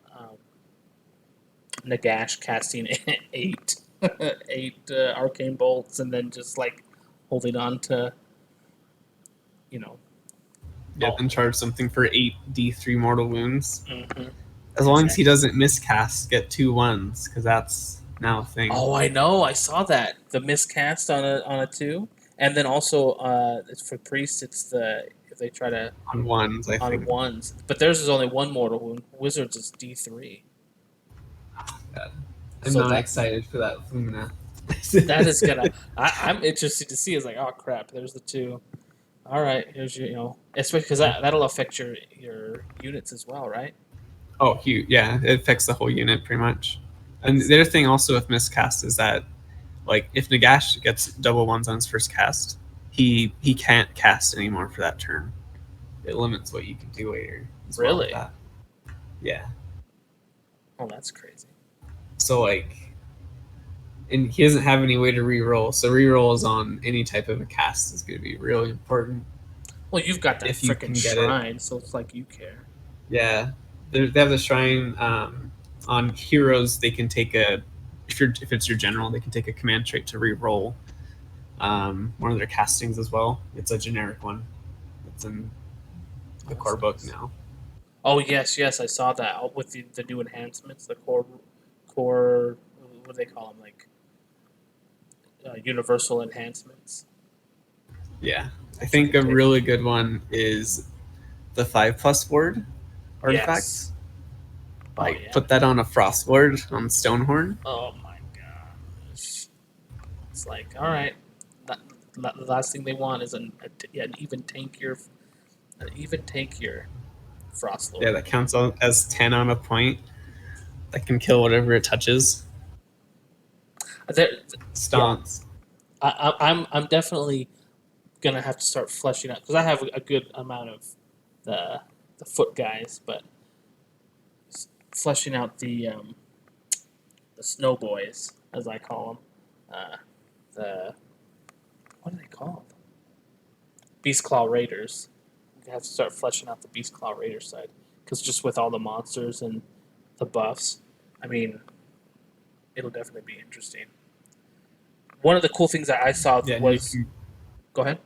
Nagash casting eight eight arcane bolts and then just like holding on to Yeah, then charge something for 8 D3 mortal wounds. Mm-hmm. As long as he doesn't miscast, get 2 1s, because that's now a thing. Oh, I know. I saw that the miscast on a 2, and then also it's for priests. It's the if they try to on 1s, I on think. 1s, but theirs is only 1 mortal wound. Wizards is D3. I'm not excited for that Lumina. That is gonna. I'm interested to see. It's like, oh crap, there's the 2. All right, here's your especially because that'll affect your units as well, right? Oh, huge! Yeah, it affects the whole unit pretty much. And the other thing also with miscast is that, like, if Nagash gets double 1s on his first cast, he can't cast anymore for that turn. It limits what you can do later. Really? Well, yeah. Oh, that's crazy. So like, and he doesn't have any way to re-roll. So re-rolls on any type of a cast is going to be really important. Well, you've got that freaking shrine, so it's like you care. Yeah, they have the shrine on heroes. They can take if it's your general, they can take a command trait to re-roll one of their castings as well. It's a generic one. It's in the core book now. Oh yes, I saw that with the new enhancements, the core. What do they call them? Like universal enhancements. Yeah, I think a really good one is the 5+ ward artifacts. Yes. Put that on a frost ward on Stonehorn. Oh my gosh! It's like, all right, the last thing they want is an even tankier frost lord. Yeah, that counts as 10 on a point. That can kill whatever it touches. Stomps. Yeah. I'm definitely gonna have to start fleshing out because I have a good amount of the foot guys, but fleshing out the snow boys, as I call them, what do they call them? Beast Claw Raiders. I have to start fleshing out the Beast Claw Raider side because just with all the monsters and the buffs, I mean, it'll definitely be interesting. One of the cool things that I saw was. Go ahead.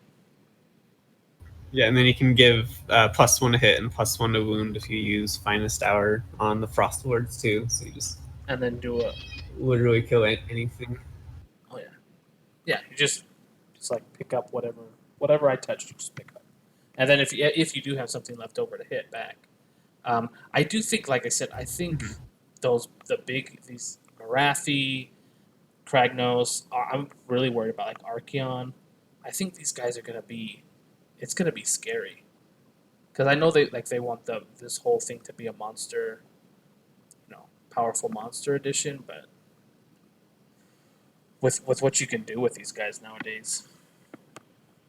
Yeah, and then you can give +1 to hit and +1 to wound if you use Finest Hour on the Frost Lords too. So you just and then do a literally kill anything. Oh yeah, you just like pick up whatever I touched, you just pick up, and then if you do have something left over to hit back, I do think, like I said, I think these Marathi, Kragnos. I'm really worried about like Archeon. I think these guys are gonna be. It's gonna be scary, because I know they want this whole thing to be a monster, powerful monster edition, but with what you can do with these guys nowadays,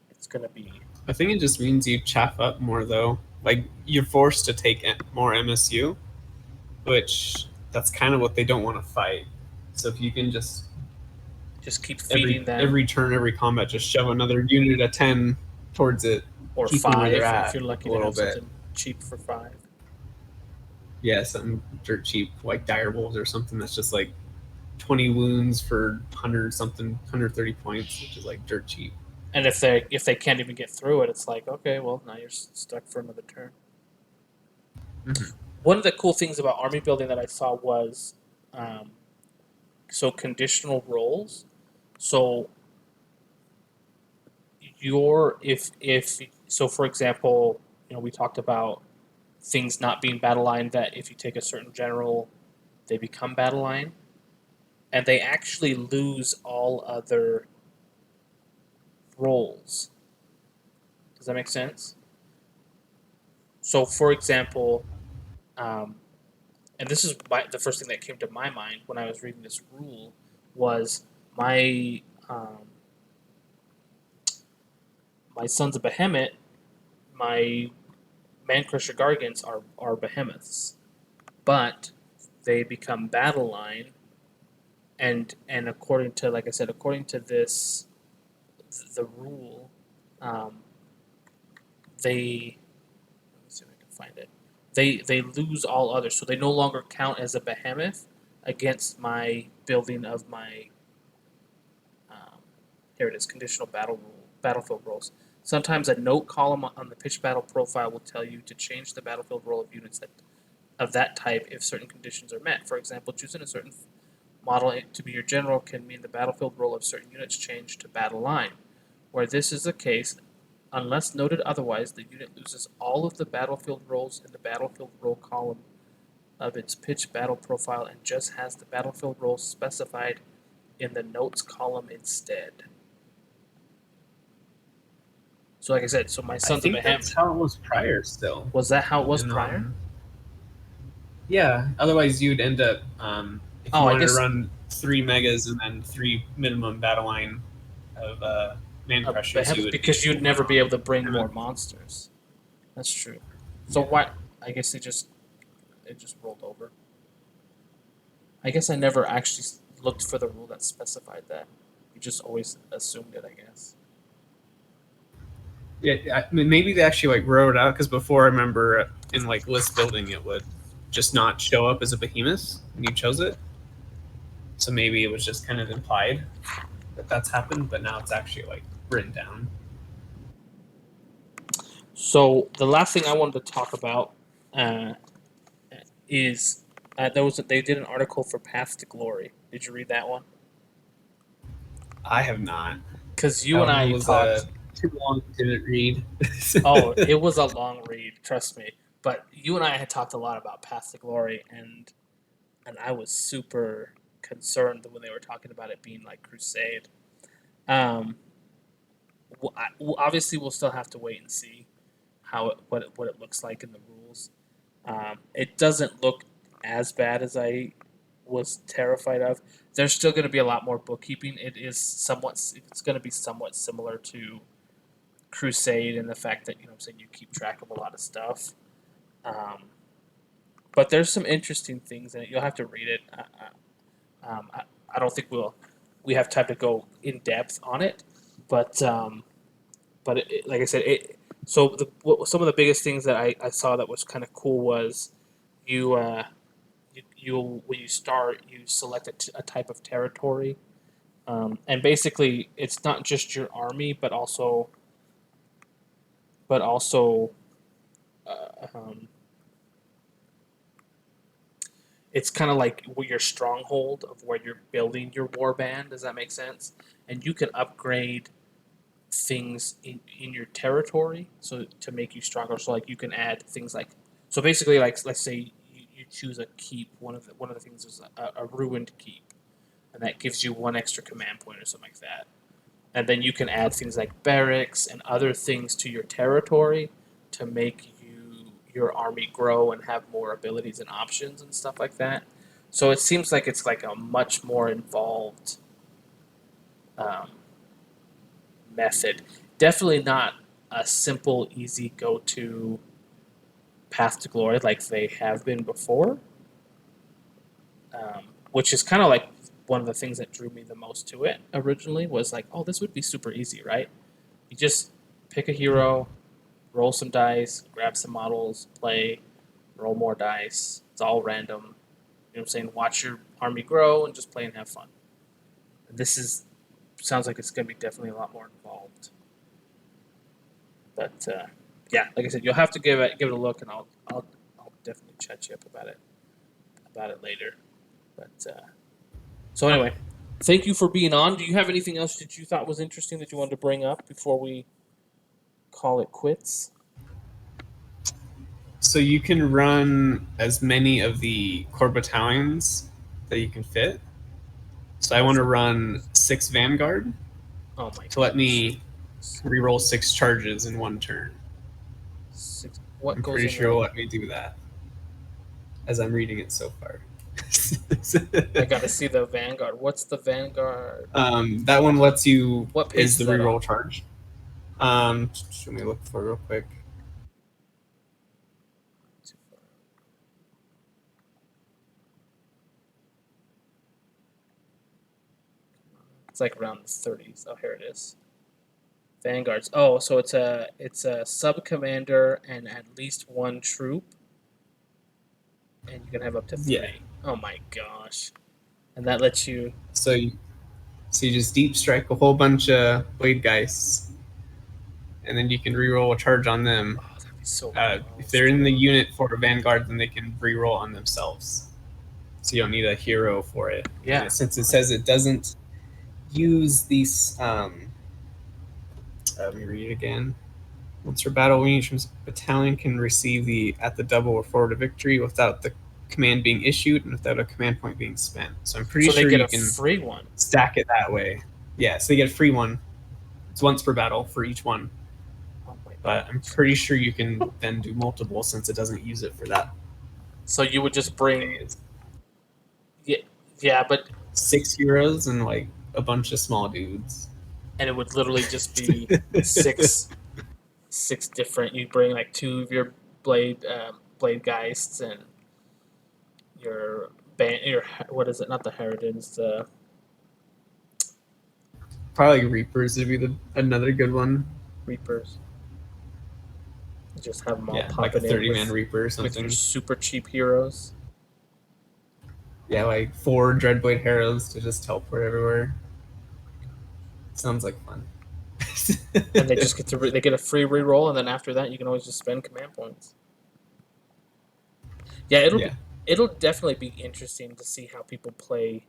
it's gonna be. I think it just means you chaff up more though. Like you're forced to take more MSU, which that's kind of what they don't want to fight. So if you can just just keep feeding them. Every turn, every combat, just shove another unit of 10 towards it, or keep them 5 where they're if at you're lucky a to little have bit. something cheap for 5. Yeah, something dirt cheap like dire wolves or something that's just like 20 wounds for 100 something, 130 points, which is like dirt cheap. And if they can't even get through it, it's like, okay, well, now you're stuck for another turn. Mm-hmm. One of the cool things about army building that I saw was so conditional roles. So if so, for example, we talked about things not being battle line, that if you take a certain general, they become battle line, and they actually lose all other roles. Does that make sense? So, for example, and this is the first thing that came to my mind when I was reading this rule was my my Sons of Behemoth, my Man Crusher Gargants are behemoths, but they become battle line, and according to, like I said, according to this, the rule, they, let me see if I can find it. They lose all others, so they no longer count as a behemoth against my building of my. Here it is, conditional battlefield roles. Sometimes a note column on the pitch battle profile will tell you to change the battlefield role of units of that type if certain conditions are met. For example, choosing a certain model to be your general can mean the battlefield role of certain units change to battle line. Where this is the case, unless noted otherwise, the unit loses all of the battlefield roles in the battlefield role column of its pitch battle profile and just has the battlefield roles specified in the notes column instead. So, like I said, so my Sons of Behemoth. That's how it was prior. Still, was that how it was prior? Yeah. Otherwise, you'd end up if you wanted to run 3 megas and then 3 minimum battle line of man crushers, because you'd never be able to bring more monsters. That's true. So why? I guess it just rolled over. I guess I never actually looked for the rule that specified that. You just always assumed it, I guess. Yeah, I mean, maybe they actually wrote it out, because before I remember in list building it would just not show up as a behemoth when you chose it. So maybe it was just kind of implied that that's happened, but now it's actually written down. So the last thing I wanted to talk about is they did an article for Path to Glory. Did you read that one? I have not. Because you and I talked. Too long, didn't read. Oh, it was a long read, trust me. But you and I had talked a lot about Path to Glory, and I was super concerned when they were talking about it being like Crusade. Obviously, we'll still have to wait and see what it looks like in the rules. It doesn't look as bad as I was terrified of. There's still going to be a lot more bookkeeping. It's going to be somewhat similar to Crusade in the fact that you keep track of a lot of stuff. But there's some interesting things in it. You'll have to read it. I don't think we have time to go in depth on it, but like I said, so some of the biggest things that I saw that was kind of cool was you when you start, you select a type of territory, and basically it's not just your army, but also uh, um, it's kind of like your stronghold of where you're building your warband. Does that make sense? And you can upgrade things in your territory so to make you stronger. So you can add things so basically let's say you choose a keep. One of the things is a ruined keep, and that gives you 1 extra command point or something like that. And then you can add things like barracks and other things to your territory to make your army grow and have more abilities and options and stuff like that. So it seems like it's a much more involved method. Definitely not a simple, easy go-to path to glory like they have been before, which is kind of one of the things that drew me the most to it originally was like, oh, this would be super easy, right? You just pick a hero, roll some dice, grab some models, play, roll more dice. It's all random. You know what I'm saying? Watch your army grow and just play and have fun. This is sounds like it's going to be definitely a lot more involved. But yeah, like I said, you'll have to give it a look, and I'll definitely chat you up about it later. But so anyway, thank you for being on. Do you have anything else that you thought was interesting that you wanted to bring up before we call it quits? So you can run as many of the core battalions that you can fit. So I want to run 6 Vanguard Oh my! to let me reroll 6 charges in one turn. What I'm goes pretty in sure there? it'll let me do that, as I'm reading it so far. I got to see the Vanguard. What's the Vanguard? That one lets you What page is the is that reroll on? charge. Let me look for it real quick. It's like around the 30s. Oh, here it is. Vanguards. Oh, so it's a sub commander and at least 1 troop, and you can have up to 3. Yeah. Oh my gosh! And that lets you. So you just deep strike a whole bunch of blade geists, and then you can reroll a charge on them. Oh, that'd be so If they're in the unit for a Vanguard, then they can reroll on themselves. So you don't need a hero for it. Yeah. And since it says it doesn't use these. Let me read it again. Once your battle range from battalion can receive the at the double or forward to victory without the command being issued and without a command point being spent. So I'm pretty So sure they get you a can free one. stack it that way. Yeah, so they get a free one. It's once per battle for each one. Oh my But I'm pretty sure you can then do multiple since it doesn't use it for that. So you would just bring. Yeah, but 6 heroes and like a bunch of small dudes. and it would literally just be six different. You'd bring like 2 of your blade geists and your what is it? Not the Harridans. The Probably Reapers would be another good one. Reapers. Just have them all Yeah, popping like a 30-man in Reaper or with something. your super cheap heroes. Yeah, like 4 Dreadblade Heroes to just teleport everywhere. Sounds like fun. And they just get they get a free reroll, and then after that, you can always just spend command points. Yeah, it'll definitely be interesting to see how people play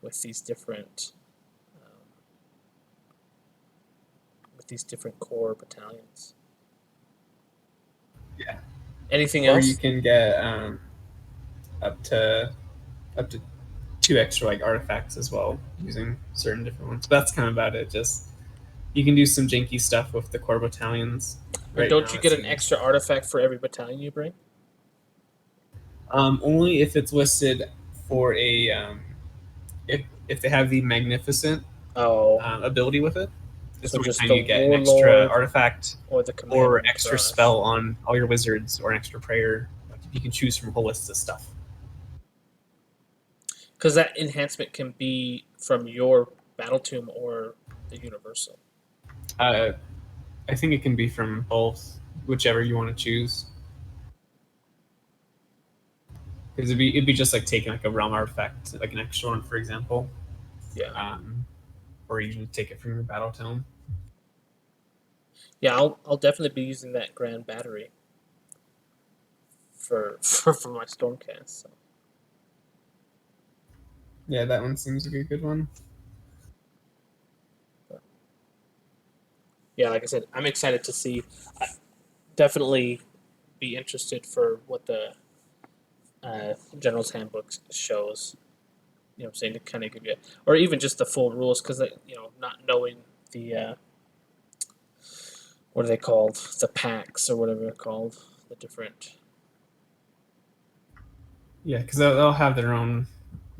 with these different core battalions. Yeah. Anything Or else? you can get up to 2 extra like artifacts as well using certain different ones. But that's kind of about it. Just you can do some janky stuff with the core battalions. And don't you get an extra artifact for every battalion you bring? Only if it's listed for a if they have the magnificent ability with it. It's So the just time the you get an Warlord extra artifact or the or extra spell on all your wizards or an extra prayer. You can choose from a whole list of stuff. Because that enhancement can be from your battle tomb or the universal. I think it can be from both, whichever you want to choose. Because it'd be just like taking like a realm artifact, like an extra one, for example. Yeah. Or you can take it from your battle tome. Yeah, I'll definitely be using that grand battery for my Stormcast. So. Yeah, that one seems like a good one. Yeah, like I said, I'm excited to see. I definitely be interested for what the General's Handbook shows. You know what I'm saying? To kind of give you, or even just the full rules, because, not knowing the, what are they called? The packs or whatever they're called. The different. Yeah, because they'll have their own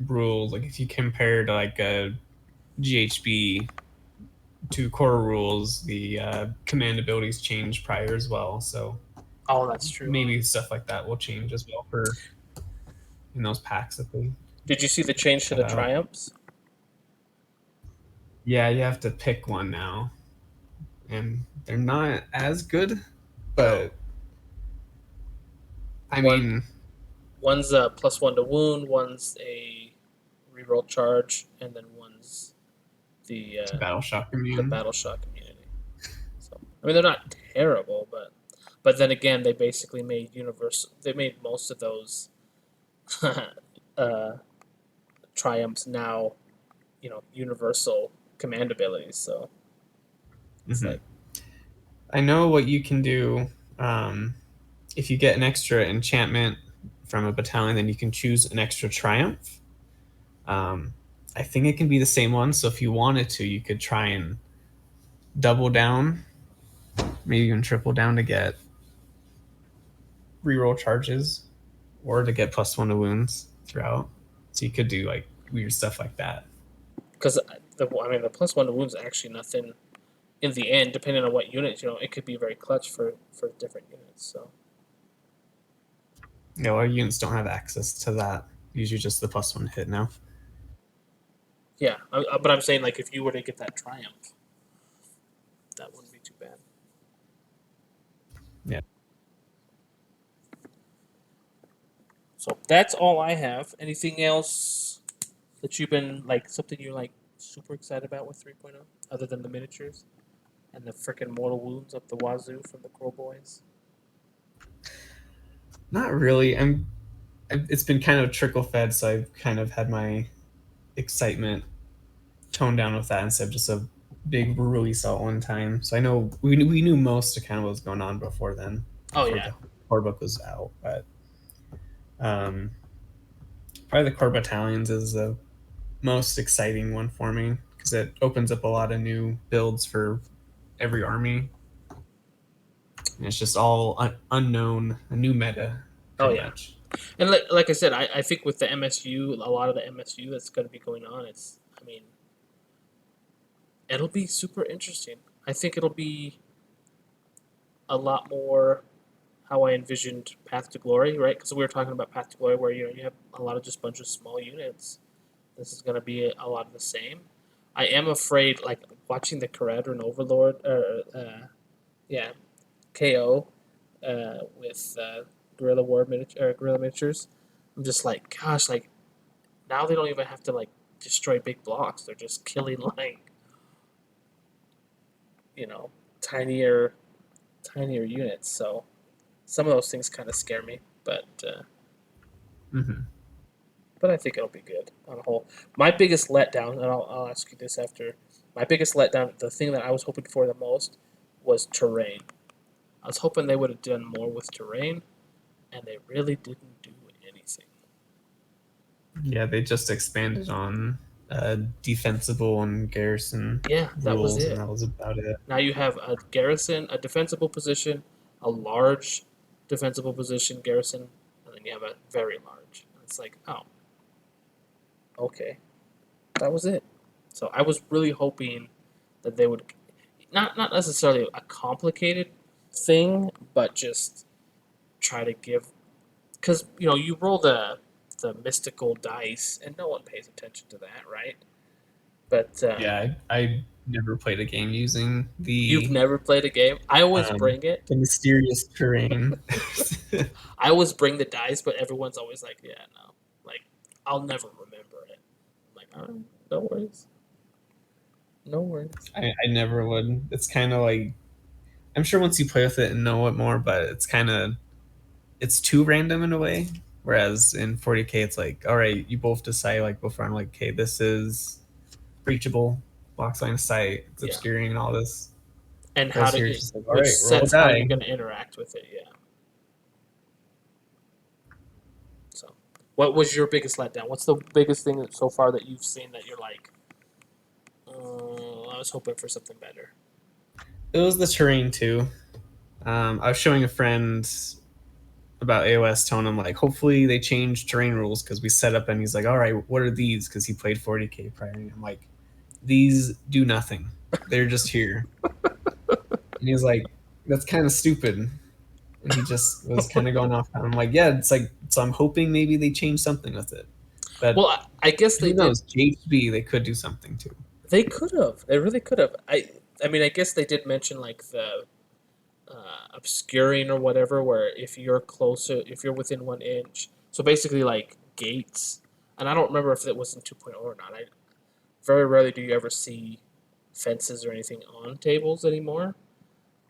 rules. Like if you compare to like a GHB to core rules, the command abilities change prior as well. So Oh, that's true. maybe stuff like that will change as well in those packs that they Did you see the change to the triumphs? Yeah, you have to pick one now, and they're not as good, but I mean, one's a +1 to wound, one's a reroll charge, and then one's the battle shock the immune. battle shock immunity. So I mean, they're not terrible, but then again, they basically made universal. They made most of those triumphs now, universal command abilities. So it's like, I know what you can do. If you get an extra enchantment from a battalion, then you can choose an extra triumph. I think it can be the same one. So if you wanted to, you could try and double down, maybe even triple down to get reroll charges, or to get +1 to wounds throughout. So you could do like weird stuff like that. because the +1 to wounds is actually nothing in the end, depending on what units. It could be very clutch for different units. So Yeah, our units don't have access to that. Usually just the +1 hit now. yeah, but I'm saying, like, if you were to get that triumph, that wouldn't be too bad. Yeah. So that's all I have. Anything else that you've been, like, something you're, like, super excited about with 3.0, other than the miniatures and the freaking mortal wounds up the wazoo from the Crow Boys? Not really. It's been kind of trickle fed, so I've kind of had my excitement toned down with that instead of just a big release all at one time. So I know we knew most of kind of what was going on before then. Oh, before yeah. the core book was out, but probably the core battalions is the most exciting one for me because it opens up a lot of new builds for every army. And it's just all unknown, a new meta. Oh, yeah. Much. And like I said, I think with the MSU, a lot of the MSU that's going to be going on, it'll be super interesting. I think it'll be a lot more how I envisioned Path to Glory, right? Because we were talking about Path to Glory, where you have a lot of just bunch of small units. This is going to be a lot of the same. I am afraid, like, watching the Caradron Overlord, KO, with Guerrilla Miniatures. I'm just like, gosh, like, now they don't even have to, like, destroy big blocks. They're just killing, like, tinier units. So some of those things kind of scare me, but but I think it'll be good on the whole. My biggest letdown, and I'll ask you this after. My biggest letdown, the thing that I was hoping for the most, was terrain. I was hoping they would have done more with terrain, and they really didn't do anything. Yeah, they just expanded on defensible and garrison. Yeah, that was it. And that was about it. Now you have a garrison, a defensible position, a large defensible position garrison, and then you have a very large. And it's like, oh, okay, that was it. So I was really hoping that they would, not necessarily a complicated thing, but just try to give, because you roll the mystical dice, and no one pays attention to that, right? But yeah, I never played a game using the. You've never played a game? I always bring it. The mysterious terrain. I always bring the dice, but everyone's always like, "Yeah, no, like I'll never remember it." I'm like, "Oh, no worries, no worries." I never would. It's kind of like, I'm sure once you play with it and know it more, but it's too random in a way. Whereas in 40K, it's like, all right, you both decide like before I'm like, okay, this is breachable, blocks line of sight, it's obscuring, and all this. And how to get, like, which sets how you're going to interact with it, yeah. So, what was your biggest letdown? What's the biggest thing so far that you've seen that you're like, I was hoping for something better? It was the terrain too. I was showing a friend about AOS, telling him like, hopefully they change terrain rules because we set up, and he's like, all right, what are these? Because he played 40K prior, and I'm like, these do nothing. They're just here. And he was like, that's kind of stupid. And he just was kind of going off. I'm like, yeah, it's like, so I'm hoping maybe they change something with it. But Well, I guess they who did. knows? GHB, they could do something too. They could have. They really could have. I mean, I guess they did mention like the obscuring or whatever, where if you're closer, if you're within 1 inch, so basically like gates. And I don't remember if it was in 2.0 or not. I very rarely do you ever see fences or anything on tables anymore.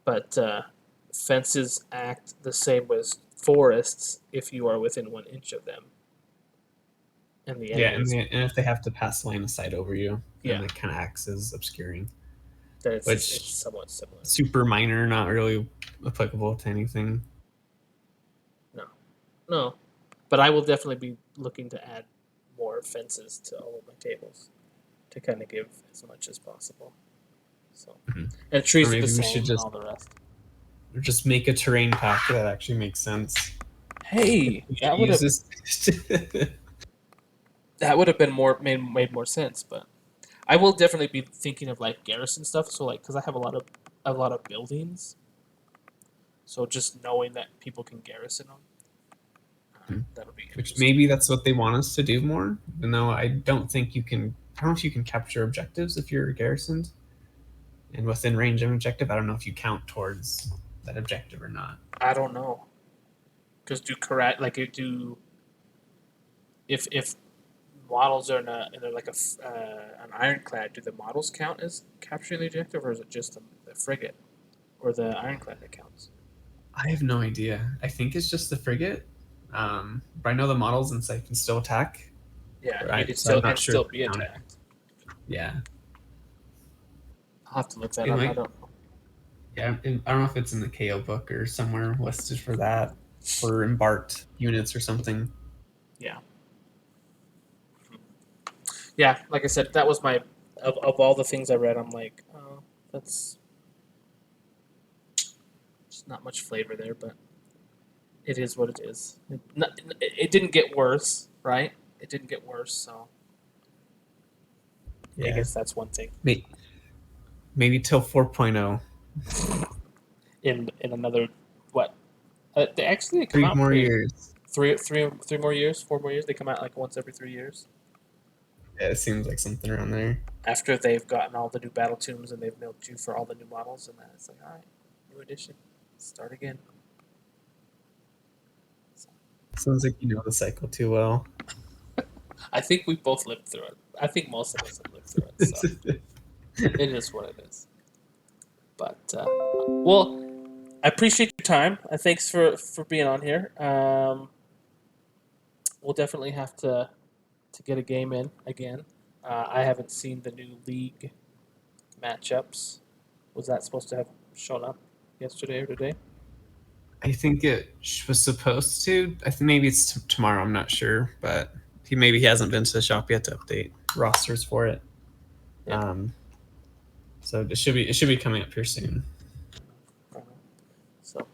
But fences act the same as forests if you are within 1 inch of them. And the Yeah, enemies, and if they have to pass line of sight over you, then yeah, it kind of acts as obscuring. that it's Which somewhat similar. super minor, not really applicable to anything. No, no, but I will definitely be looking to add more fences to all of my tables to kind of give as much as possible. So, Mhm. and trees Or are the maybe we same should and all the rest. just make a terrain pack that actually makes sense. Hey, We that should would use have this. been more made more sense. But I will definitely be thinking of like garrison stuff. So like, because I have a lot of buildings, so just knowing that people can garrison them, that'll be Which interesting. maybe that's what they want us to do more. Even though I don't think you can. I don't know if you can capture objectives if you're garrisoned and within range of an objective. I don't know if you count towards that objective or not. I don't know, because do correct like do if models are in a like an ironclad, do the models count as capturing the objective, or is it just the frigate or the ironclad that counts? I have no idea. I think it's just the frigate. But I know the models inside can still attack. Yeah, it So I'm still not and sure if still they be count it. attacked. Yeah. I'll have to look that It up. I might. don't know. Yeah. I don't know if it's in the KO book or somewhere listed for that, for embarked units or something. Yeah, yeah. Like I said, that was my of all the things I read. I'm like, oh, that's just not much flavor there, but it is what it is. It didn't get worse, right? It didn't get worse, so I Yeah. guess that's one thing. Maybe till 4.0. In another what? They actually come 3 out more pretty years. three more years, 4 more years. They come out like once every 3 years Yeah, it seems like something around there. after they've gotten all the new battle tombs and they've milked you for all the new models, and then it's like, all right, new edition, start again. So, Sounds like you know the cycle too well. I think we both lived through it. I think most of us have lived through it, so it is what it is. But well, I appreciate your time. Thanks for being on here. We'll definitely have to get a game in again. I haven't seen the new league matchups. Was that supposed to have shown up yesterday or today? I think it was supposed to. I think maybe it's tomorrow. I'm not sure, but maybe he hasn't been to the shop yet to update rosters for it. Yeah. So it should be coming up here soon. So,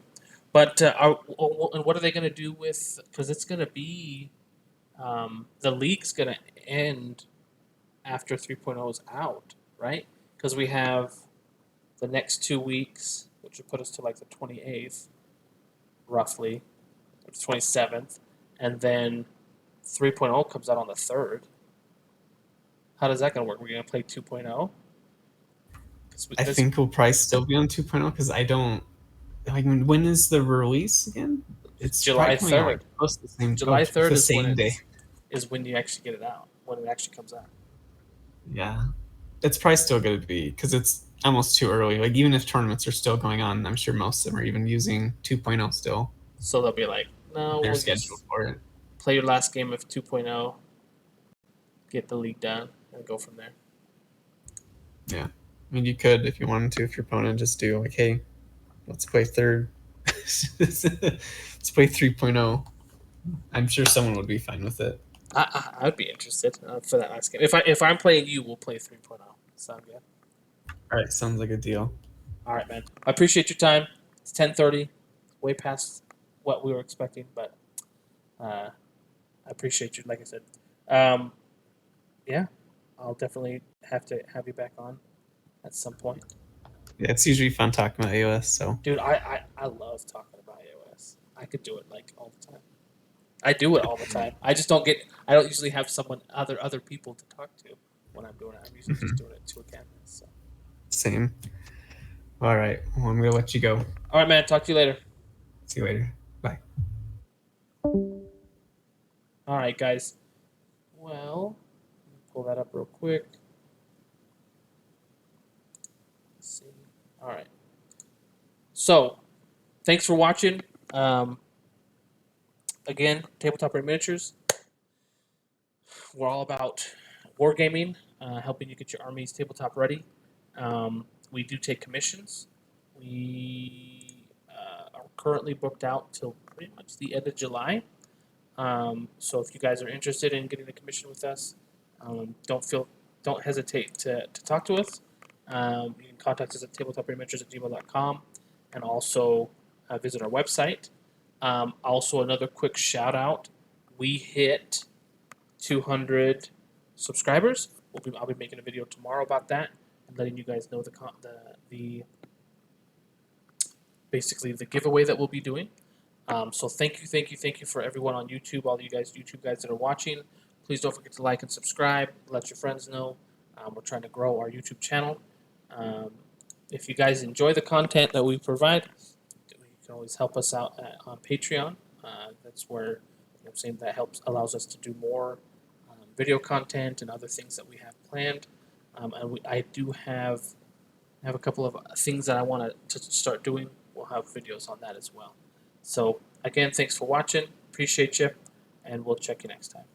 but and what are they going to do with? Because it's going to be the league's going to end after 3.0 is out, right? Because we have the next 2 weeks, which would put us to like the 28th, roughly, or the 27th, and then 3.0 comes out on the 3rd. How does that going to work? We're going to play 2.0? I think we'll probably still be on 2.0 because I don't. I mean, when is the release again? It's July probably coming out 3rd. like close to the same. July 3rd the is when same day. is when you actually get it out, when it actually comes out. Yeah, it's probably still going to be because it's almost too early. Like even if tournaments are still going on, I'm sure most of them are even using 2.0 still. So they'll be like, no, They're we'll scheduled just for it. play your last game of 2.0, get the league done, and go from there. Yeah, I mean you could if you wanted to. If your opponent just do like, hey, let's play third. Let's play 3.0. I'm sure someone would be fine with it. I'd be interested for that last game. If I'm playing you, we'll play 3.0. Sound good? All right, sounds like a deal. All right, man. I appreciate your time. It's 10:30, way past what we were expecting, but I appreciate you. Like I said, yeah, I'll definitely have to have you back on at some point. Yeah, it's usually fun talking about AOS. So Dude, I love talking about iOS. I could do it like all the time. I do it all the time. I just don't get. I don't usually have other people to talk to when I'm doing it. I'm usually just doing it to a canvas. So. Same. All right. Well, I'm gonna let you go. All right, man. Talk to you later. See you later. Bye. All right, guys. Well, let me pull that up real quick. Let's see. All right. So, thanks for watching. Again, Tabletop Red Miniatures. We're all about wargaming, helping you get your armies tabletop ready. We do take commissions. We are currently booked out till pretty much the end of July. So if you guys are interested in getting a commission with us, don't hesitate to talk to us. You can contact us at tabletopradventures@gmail.com and also visit our website. Also, another quick shout out: we hit 200 subscribers. I'll be making a video tomorrow about that and letting you guys know the basically the giveaway that we'll be doing. So thank you for everyone on YouTube, all you guys YouTube guys that are watching. Please don't forget to like and subscribe. Let your friends know. We're trying to grow our YouTube channel. If you guys enjoy the content that we provide, you can always help us out on Patreon. That's where I'm saying that allows us to do more video content and other things that we have planned. I do have a couple of things that I want to start doing. We'll have videos on that as well. So again, thanks for watching. Appreciate you, and we'll check you next time.